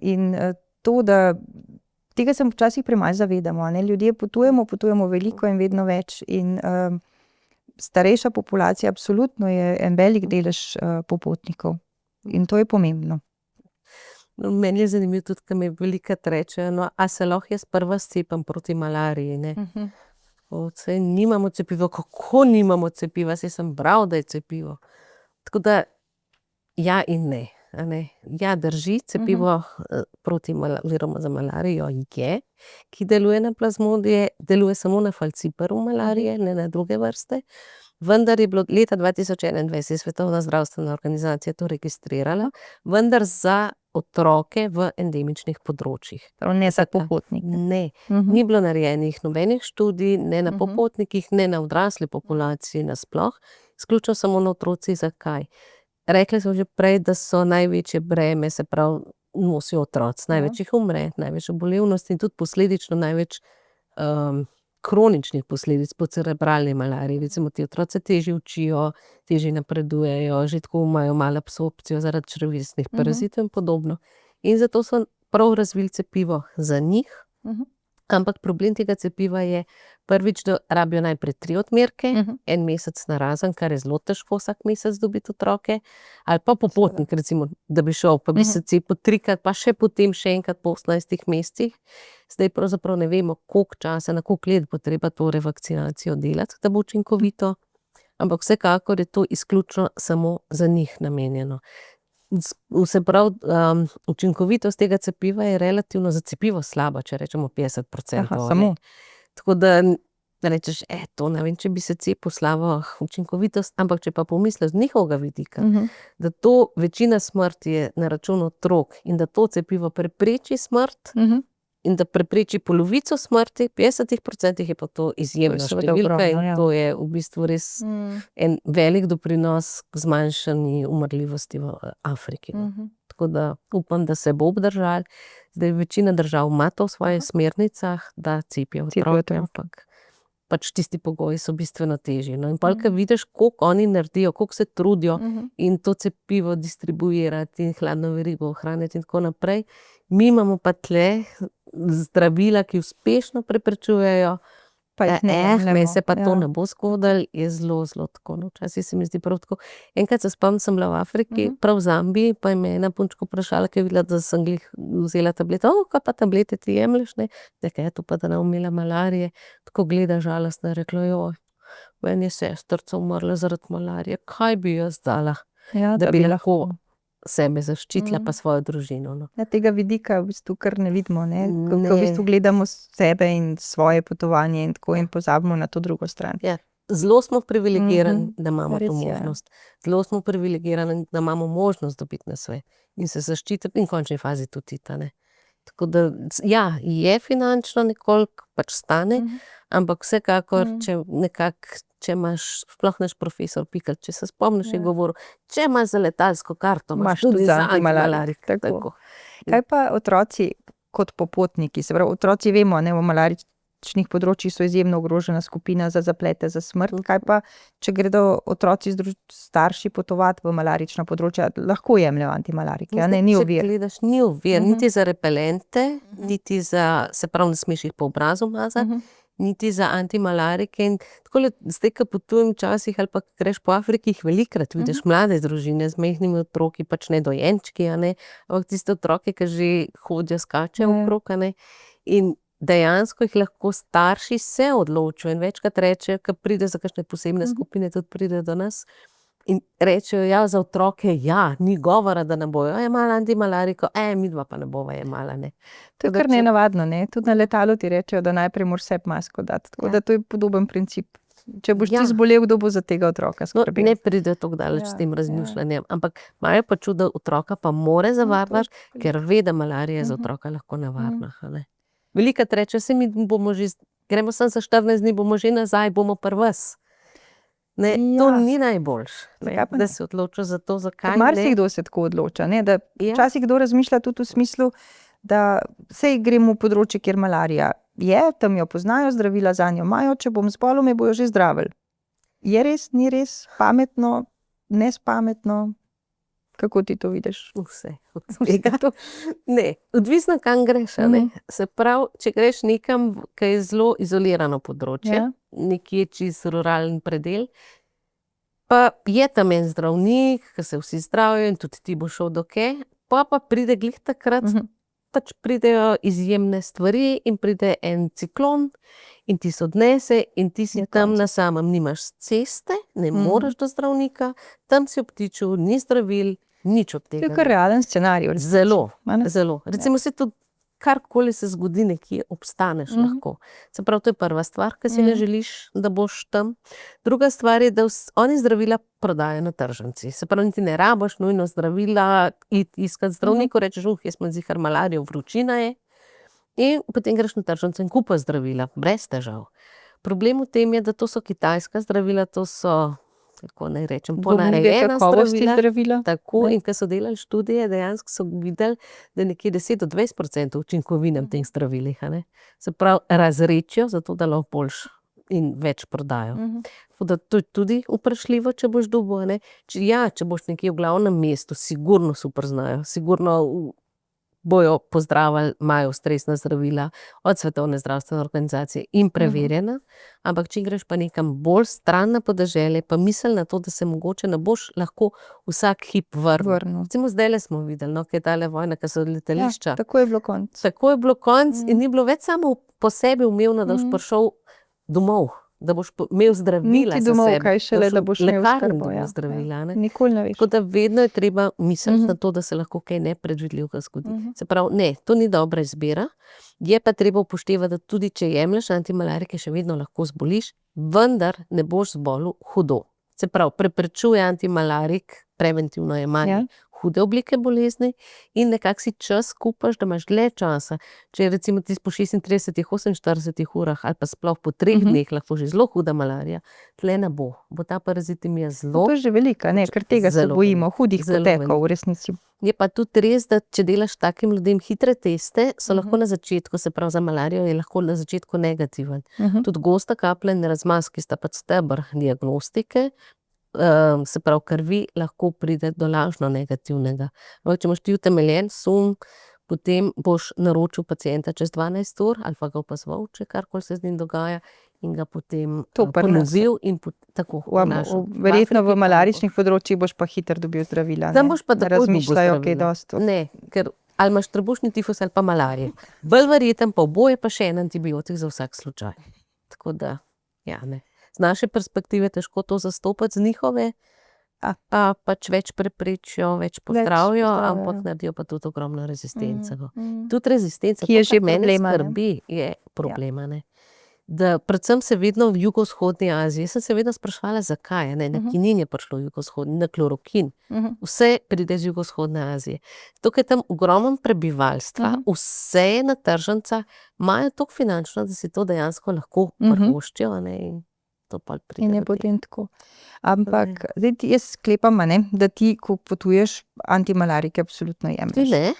In to, da tega se včasih premalo zavedamo, a ne, ljudje potujemo veliko in vedno več in starejša populacija absolutno je en velik delež popotnikov in to je pomembno. No, meni je zanimivo tudi, ko mi velikokrat rečejo, no, a se lahko jaz prva cepim proti malariji, ne. Saj nimamo cepiva, kako nimamo cepiva, saj sem bral, da je cepivo. Tako da, ja in ne, a ne. Ja, drži, cepivo proti oziroma za malarijo je, ki deluje na plazmodije, deluje samo na falciparum malarije, ne na druge vrste. Vendar je bilo leta 2021 je Svetovna zdravstvena organizacija to registrirala, vendar za otroke v endemičnih področjih. Prav ne za popotnike. Ne, ni bilo narejenih nobenih študij, ne na popotnikih, ne na odrasli populaciji nasploh, izključno samo na otrocih. Zakaj? Rekli smo že prej, da so največje breme, se pravi, nosijo otroci, največ jih umre, največ obolevnosti in tudi posledično največ kroničnih posledic po cerebralni malariji. Recimo ti otroci težje učijo, težje napredujejo, že tako imajo malo absorpcijo zaradi črevesnih parazitov in podobno. In zato so prav razvili cepivo za njih, ampak problem tega cepiva je prvič, da rabijo najprej 3 odmerke, en mesec narazen, kar je zelo težko vsak mesec dobiti otroke, ali pa popotnik, recimo, da bi šel, pa bi se cepil 3-krat, pa še potem še enkrat po 18 mesecih. Zdaj pravzaprav ne vemo, koliko časa, na koliko let bo treba to revakcinacijo delati, da bo učinkovito, ampak vsekakor je to izključno samo za njih namenjeno. Se pravi, učinkovitost tega cepiva je relativno za cepivo slaba, če rečemo 50%. Samo. Tako da rečeš, to ne vem, če bi se cepil slabo učinkovitost, ampak če pa pomisliš z njihovega vidika, da to večina smrti je na račun otrok in da to cepivo prepreči smrt in da prepreči polovico smrti, 50% je pa to izjemna številka in to je v bistvu res en velik doprinos k zmanjšanju umrljivosti v Afriki. Tako da upam, da se bo obdržalo. Zdaj večina držav ima to v svojih smernicah, da cepijo otroke, ampak pač tisti pogoji so bistveno težji. No, in pol, ko vidiš, koliko oni naredijo, koliko se trudijo in to cepivo distribuirati in hladno verigo ohraniti in tako naprej, mi imamo pa tle zdravila, ki uspešno preprečujejo Pa jih ne meni jemljemo. se pa to Ja. ne bo zgodilo, je zelo, zelo tako. No. Včasih se mi zdi prav tako. Enkrat se spomnim, sem bila v Afriki, prav v Zambiji, pa je me ena punčka vprašala, ker je videla, da sem glih vzela tablete. Kaj pa tablete ti jemlješ, ne? Rekla, to pa, da ne bom imela malarije. Tako gleda žalostno, je rekla, joj, meni je sestrca umrla zaradi malarije, kaj bi jaz dala, Ja, da bi lahko sebe zaščitila pa svojo družino. No. Ja, tega vidika v bistvu kar ne vidimo, ne? Ko Ne. v bistvu gledamo sebe in svoje potovanje in tako in pozabimo na to drugo stran. Ja, zelo smo privilegirani, da imamo Res to je. možnost. Zelo smo privilegirani, da imamo možnost dobiti nasvet in se zaščititi in v končni fazi tudi iti, a ne. Tako da, ja, je finančno nekoliko pač stane, ampak vsekakor, če imaš, sploh naš profesor Pikl, če se spomniš, je govoril, če imaš za letalsko karto, imaš tudi za antimalarik. Tako. Kaj pa otroci kot popotniki? Se pravi, otroci vemo, ne, v malaričnih področjih so izjemno ogrožena skupina za zaplete, za smrt. Kaj pa, če gredo otroci starši potovati v malarična področja, lahko jemljejo antimalarike, a ne, ni ovir. Če gledaš, ni ovir, niti za repelente, niti za, se pravi, ne smeš jih po obrazu mazati, niti za antimalarike. In takole, zdaj, ko potujem včasih ali pa greš po Afriki, jih velikokrat vidiš mlade družine z majhnimi otroki, pač ne dojenčki, a ne, ampak tiste otroke, ki že hodijo, skačejo okrog, a ne. In dejansko jih lahko starši se odločijo in večkrat rečejo, ko pride za kakšne posebne skupine, tudi pride do nas in rečejo, ja, za otroke, ja, ni govora, da ne bojo jemali antimalariko, midva pa ne bova jemala, ne. To je kar nenavadno, ne, tudi na letalu ti rečejo, da najprej moraš sebi masko dati, tako da to je podoben princip. Če boš ti zbolel, kdo bo za tega otroka skrbel? Ne pride tako daleč s tem razmišljanjem, ampak imajo pa čudo, otroka pa more zavarovati, ker ve, da malarija je za otroka lahko nevarna, a ne. Velikokrat reče, saj mi bomo že, gremo samo za 14 dni, bomo že nazaj, bomo pri vas. Ne, to ni najboljše, da se odločijo za to, zakaj ne. Marsikdo se tako odloča, ne, da včasih kdo razmišlja tudi v smislu, da saj gremo v področje, kjer malarija je, tam jo poznajo, zdravila zanjo imajo, če bom zbolel, me bojo že zdravili. Je res, ni res, pametno, nespametno? Kako ti to vidiš? Vse od tega. Ne, odvisno, kam greš, a ne. Se pravi, če greš nekam, ke je zelo izolirano področje, nekje čisto ruralni predel, pa je tam en zdravnik, ke se vsi zdravijo in tudi ti boš šel do kje, pa pride glih takrat, pač pridejo izjemne stvari in pride en ciklon in ti se odnese in ti si tam na samem, nimaš ceste, ne moreš do zdravnika, tam si obtičil, ni zdravil, nič od tega. To je kar realen scenarij. Zelo, zelo. Recimo se tudi karkoli se zgodi nekje, obstaneš lahko. Se pravi, to je prva stvar, ke si ne želiš, da boš tam. Druga stvar je, da oni zdravila prodajajo na tržnici. Se pravi, ti ne rabiš nujno zdravila, iti iskat zdravniku, rečeš, jaz imam ziher malarijo, vročina je. In potem greš na tržnico in kupaš zdravila, brez težav. Problem v tem je, da to so kitajska zdravila, to so, kako naj rečem, ponarejena zdravila. Tako, in ko so delali študije, dejansko so videli, da nekje 10-20% učinkovine v teh zdravilih, a ne. Se pravi, razrečijo, zato da lahko boljše in več prodajo. Tako da to je tudi vprašljivo, če boš dobil, a ne. Če boš nekje v glavnem mestu, sigurno super znajo, sigurno bojo pozdravili, imajo ustrezna zdravila od Svetovne zdravstvene organizacije in preverjena, ampak če greš pa nekam bolj stran na podeželje, pa misli na to, da se mogoče ne boš lahko vsak hip vrnil. Recimo zdajle smo videli, no, ke je tale vojna, ke so letališča. Ja, tako je bilo konec. Tako je bilo konec in ni bilo več samo po sebi umevno, da boš prišel domov, da boš imel zdravila za sebe. Niti domov, kaj šele, da boš imel oskrbo, zdravila, ne. Nikoli ne veš. Tako da vedno je treba misliti na to, da se lahko kaj nepredvidljivega zgodi. Se pravi, ne, to ni dobra izbira, je pa treba upoštevati, da tudi če jemlješ antimalarike, še vedno lahko zboliš, vendar ne boš zbolel hudo. Se pravi, preprečuje antimalarik preventivno jemanje hude oblike bolezni in nekako si čas kupaš, da imaš dlje časa. Če recimo ti po 36-48 urah ali pa sploh po 3 dneh lahko že zelo huda malarija, tle ne bo. Bo ta parazitemija zelo. To je že velika, ne, ker tega se bojimo, hudih potekov v resnici. Je pa tudi res, da če delaš takim ljudem hitre teste, so lahko na začetku, se pravi za malarijo, je lahko na začetku negativen. Tudi gosta kaplja in razmaz, ki sta pač steber diagnostike, se pravi krvi, lahko pride do lažno negativnega. Če imaš ti utemeljen sum, potem boš naročil pacienta čez 12 ur ali pa ga opazoval, če karkoli se z njim dogaja, in ga potem To pri nas. ponovil in tako vnašal. Verjetno v Afriki pa malaričnih področjih boš pa hitro dobil zdravila. Tam ne? boš pa Ne takoj dobil razmišljajo kaj zdravila. dosti. Ne, ker ali imaš trebušni tifus ali pa malarije. Bolj verjeten pa oboje pa še en antibiotik za vsak slučaj. Tako da, ja, ne. Z naše perspektive težko to zastopati, z njihove pa pač več preprečijo, več pozdravijo, pozdravijo, ampak ja. naredijo pa tudi ogromno rezistenco. Mm. Tudi rezistenca, Ki je to, že kar mene problema, ne. skrbi, je problema, ne. Da predvsem se vedno v jugovzhodni Aziji, sem se vedno spraševala, zakaj, ne, na kinin je prišlo jugovzhodni, na klorokin. Vse pride z jugovzhodne Azije. Tukaj je tam ogromno prebivalstva, vse je na tržnicah, imajo toliko finančno, da si to dejansko lahko privoščijo, ne, in to pol pride In je do tega. potem tako. Ampak zdaj jaz sklepam, a ne, da ti, ko potuješ, antimalarike absolutno Ti jemlješ. ne?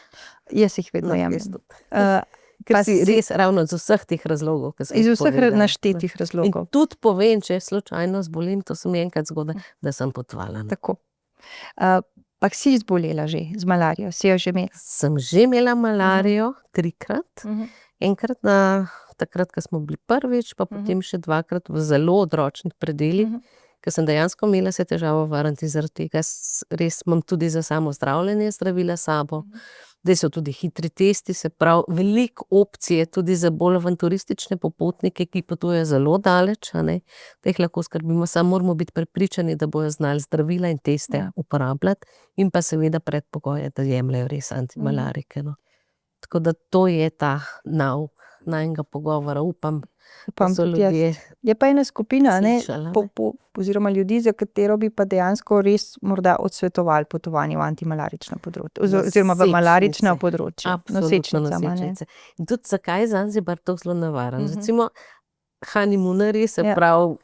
Jaz jih vedno No, jemljem. jaz tudi. Pa Ker si res ravno iz vseh teh razlogov, ki sem Iz jih vseh povedala, ne. naštetih In razlogov. tudi povem, če slučajno zbolim, to se mi je enkrat zgodilo, da sem potovala. Ne. Tako. Pa si zbolela že z malarijo, si jo že imela? Sem že imela malarijo 3-krat. Enkrat takrat, ko smo bili prvič, pa potem še 2-krat v zelo odročnih predelih, ker sem dejansko imela se težavo varniti, zaradi tega res imam tudi za samo zdravljenje zdravila s sabo. Zdaj so tudi hitri testi, se pravi, veliko opcij je tudi za bolj avanturistične popotnike, ki potujejo zelo daleč, a ne. Da jih lahko skrbimo, samo moramo biti prepričani, da bojo znali zdravila in teste uporabljati in pa seveda predpogoj je, da jemljejo res antimalarike, no. Tako da to je ta nauk najinega pogovora, upam, da so tudi jaz. ljudje Je pa ena skupina, a ne, slišali, a ne. oziroma ljudi, za katero bi pa dejansko res morda odsvetovali potovanje v antimalarično področje, oziroma v malarično Nosečnice. področje. Absolutno Nosečnicam, a ne. nosečnice. In tudi zakaj je Zanzibar tako zelo nevaren. Recimo honeymoonarji, se pravi,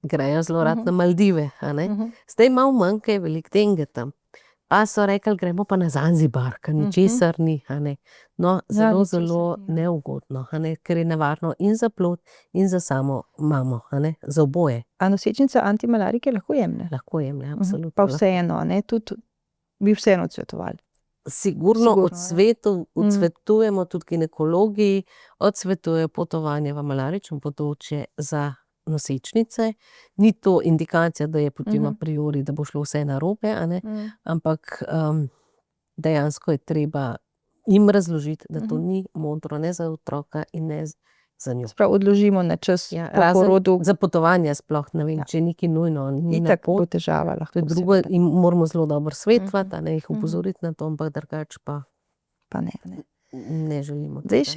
grejo zelo rad na Maldive, a ne. Zdaj malo manj, ker je veliko denge tam. Pa so rekli, gremo pa na Zanzibar, ker ničesar ni, a ne. No, zelo, ničesar zelo ni, neugodno, a ne, ker je nevarno in za plod in za samo mamo, a ne, za oboje. A nosečnica antimalarike lahko jemlje? Lahko jemlje, absolutno. Pa vseeno, ne, tudi bi vseeno odsvetovali. Sigurno Sigurno, odsvetujemo, tudi ginekologi odsvetujejo potovanje v malarično področje za nosečnice. Ni to indikacija, da je potem a priori, da bo šlo vse narobe, a ne, ampak dejansko je treba jim razložiti, da to ni modro ne za otroka in ne za njo. Sprav odložimo na čas po Razen porodu. za potovanje sploh, ne vem, če je nekaj nujno, ni na Itak bo pot. težava To lahko. je drugo seveda. in moramo zelo dobro svetovati, a ne, jih opozoriti na to, ampak drugače pa Pa ne, ne. ne želimo Zdaj tega.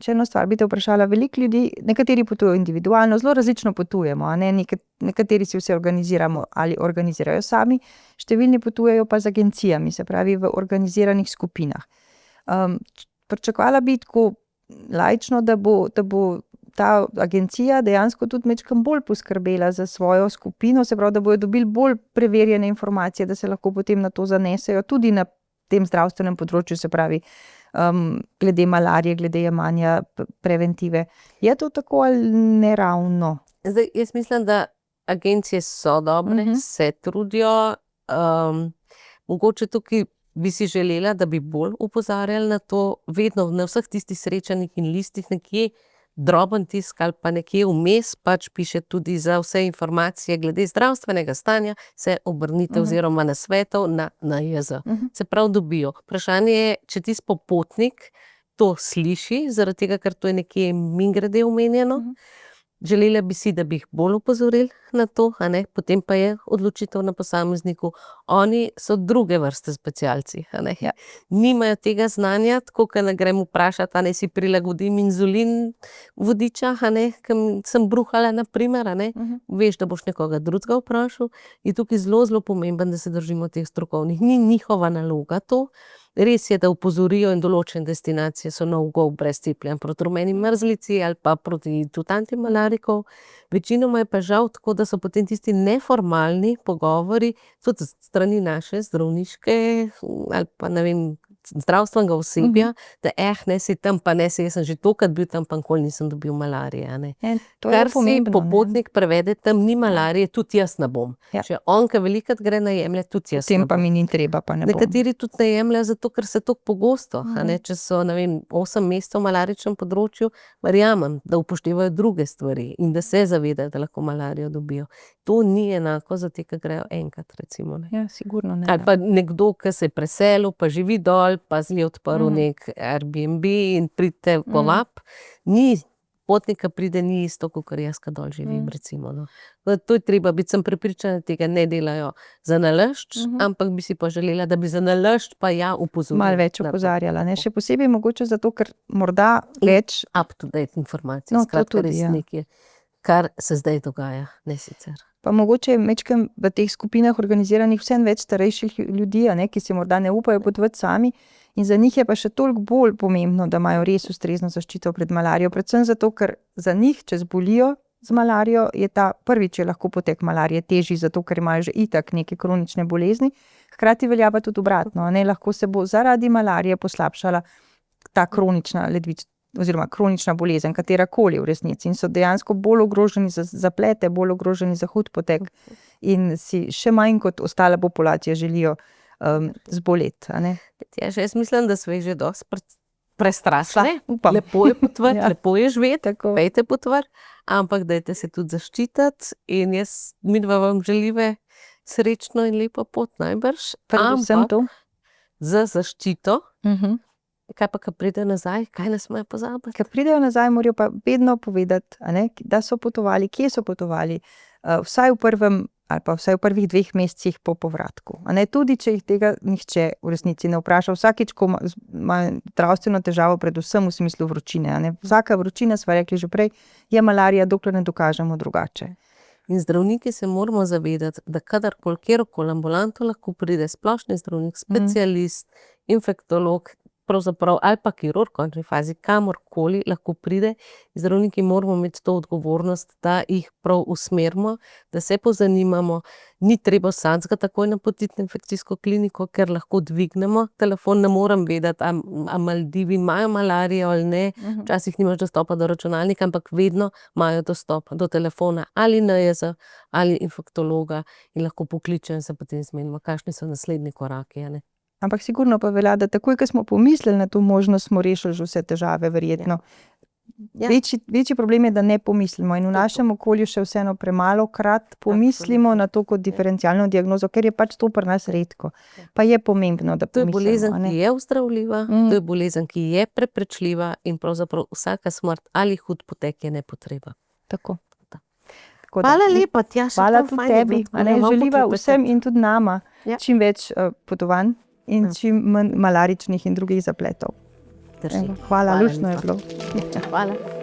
še eno stvar bi te vprašala. Veliko ljudi, nekateri potujejo individualno, zelo različno potujemo, a ne, nekateri si vse organiziramo ali organizirajo sami, številni potujejo pa z agencijami, se pravi v organiziranih skupinah. Pričakovala bi tako laično, da bo ta agencija dejansko tudi majčkeno bolj poskrbela za svojo skupino, se pravi, da bojo dobili bolj preverjene informacije, da se lahko potem na to zanesejo, tudi na tem zdravstvenem področju, se pravi, glede malarije, glede jemanja preventive. Je to tako ali ne ravno? Zdaj, jaz mislim, da agencije so dobre, se trudijo. Mogoče tukaj bi si želela, da bi bolj opozarjali na to, vedno na vseh tistih srečanjih in listih nekje droben tisk ali pa nekje vmes pač piše tudi za vse informacije glede zdravstvenega stanja, se obrnite oziroma nasvetov na NIJZ. Se pravi, dobijo. Vprašanje je, če tisti popotnik to sliši, zaradi tega, ker to je nekje mimogrede omenjeno. Želela bi si, da bi jih bolj opozorili na to, a ne, potem pa je odločitev na posamezniku. Oni so druge vrste specialci, a ne. Nimajo tega znanja, tako kot ne grem vprašati, a ne si prilagodim inzulin vodiča, a ne, ker sem bruhala, na primer, a ne. Veš, da boš nekoga drugega vprašal. Je tukaj zelo, zelo pomembno, da se držimo teh strokovnih. Ni njihova naloga to. Res je, da opozorijo in določene destinacije so no-go brez cepljenja proti rumeni mrzlici ali pa proti tudi antimalarikov. Večinoma je pa žal tako, da so potem tisti neformalni pogovori, tudi s strani naše zdravniške ali pa ne vem, zdravstvenega osebja, da ne si tam, pa ne si, jaz sem že tokrat bil tam, pa nikoli nisem dobil malarije, a ne. To je Kar si pomembno, popotnik prevede, tam ni malarije, tudi jaz ne bom. Ja. Če on, ki velikokrat gre na jemlje, tudi jaz Potem ne pa bom. mi ni treba, pa ne bom. Nekateri tudi ne jemljejo zato, ker se toliko pogosto, a ne, če so, ne vem, 8 mesecev v malaričnem področju, verjamem, da upoštevajo druge stvari in da se zavedajo, da lahko malarijo dobijo. To ni enako za te, ki grejo enkrat, recimo, ne. Ja, sigurno ne. Ali pa nekdo, ki se je preselil, pa živi dol, pa je odprl nek Airbnb in pridite povab. Ni, potnik, ki pride, ni isto, kakor jaz, ki dol živim, recimo, no. To je treba biti, sem prepričana, da tega ne delajo za nalašč, ampak bi si pa želela, da bi za nalašč pa ja opozorili. Malo več na to. opozarjala, ne? Še posebej mogoče zato, ker morda več, Up to date informacije, No, to skratka tudi, res ja. nekaj, kar se zdaj dogaja, ne sicer. pa mogoče je majčkeno v teh skupinah organiziranih vseeno več starejših ljudi, a ne, ki si morda ne upajo potovati sami, in za njih je pa še toliko bolj pomembno, da imajo res ustrezno zaščito pred malarijo, predvsem zato, ker za njih, če zbolijo z malarijo, je ta prvič je lahko potek malarije težji, zato ker imajo že itak neke kronične bolezni, hkrati velja pa tudi obratno, a ne, lahko se bo zaradi malarije poslabšala ta kronična oziroma kronična bolezen, katerakoli v resnici, in so dejansko bolj ogroženi za zaplete, bolj ogroženi za hud potek in si še manj kot ostala populacija želijo zboleti, a ne. Ja, jaz mislim, da smo jih že dosti prestrašili. Upam. Lepo je potovati, Ja. lepo je živeti, Tako. pejte potovati, ampak dajte se tudi zaščititi in midva vam želive srečno in lepo pot najbrž. Predvsem Ampak to. za zaščito, kaj pa, ko pride nazaj, kaj ne smejo pozabiti? Ker pridejo nazaj, morajo pa vedno povedati, a ne, da so potovali, kje so potovali, vsaj v prvem ali pa vsaj v prvih 2 mesecih po povratku. A ne, tudi če jih tega nihče v resnici ne vpraša, vsakič, ko ima zdravstveno težavo, predvsem v smislu vročine, a ne. Vsaka vročina, sva rekli že prej, je malarija, dokler ne dokažemo drugače. In zdravniki se moramo zavedati, da kadarkoli, kjerkoli ambulanto lahko pride splošni zdravnik, specialist, infektolog, pravzaprav ali pa kirurg v končni fazi, kamorkoli lahko pride, zdravniki moramo imeti to odgovornost, da jih prav usmerimo, da se pozanimamo, ni treba vsakega takoj napotiti na infekcijsko kliniko, ker lahko dvignemo telefon, ne morem vedeti, a Maldivi imajo malarijo ali ne, včasih nimaš dostopa do računalnika, ampak vedno imajo dostop do telefona ali NIJZ ali infektologa in lahko pokličejo in se potem zmenimo, kakšni so naslednji koraki, a ne. Ampak sigurno pa velja, da takoj, ko smo pomislili na to možnost, smo rešili že vse težave, verjetno. Ja. Večji problem je, da ne pomislimo in v našem okolju še vseeno premalokrat pomislimo na to kot diferencialno diagnozo, ker je pač to pri nas redko. Pa je pomembno, da To je pomislimo, bolezen, a ne. ki je ozdravljiva, to je bolezen, ki je preprečljiva in pravzaprav vsaka smrt ali hud potek je nepotreben. Tako. Tako da, Hvala lepa, Tjaša. hvala prav tudi fajn je tebi, bilo, a ne, malo želiva poklepetati. vsem in tudi nama Ja. čim več potovanj in čim manj malaričnih in drugih zapletov. Drži. Hvala, Hvala luštno je lepa. bilo. Hvala.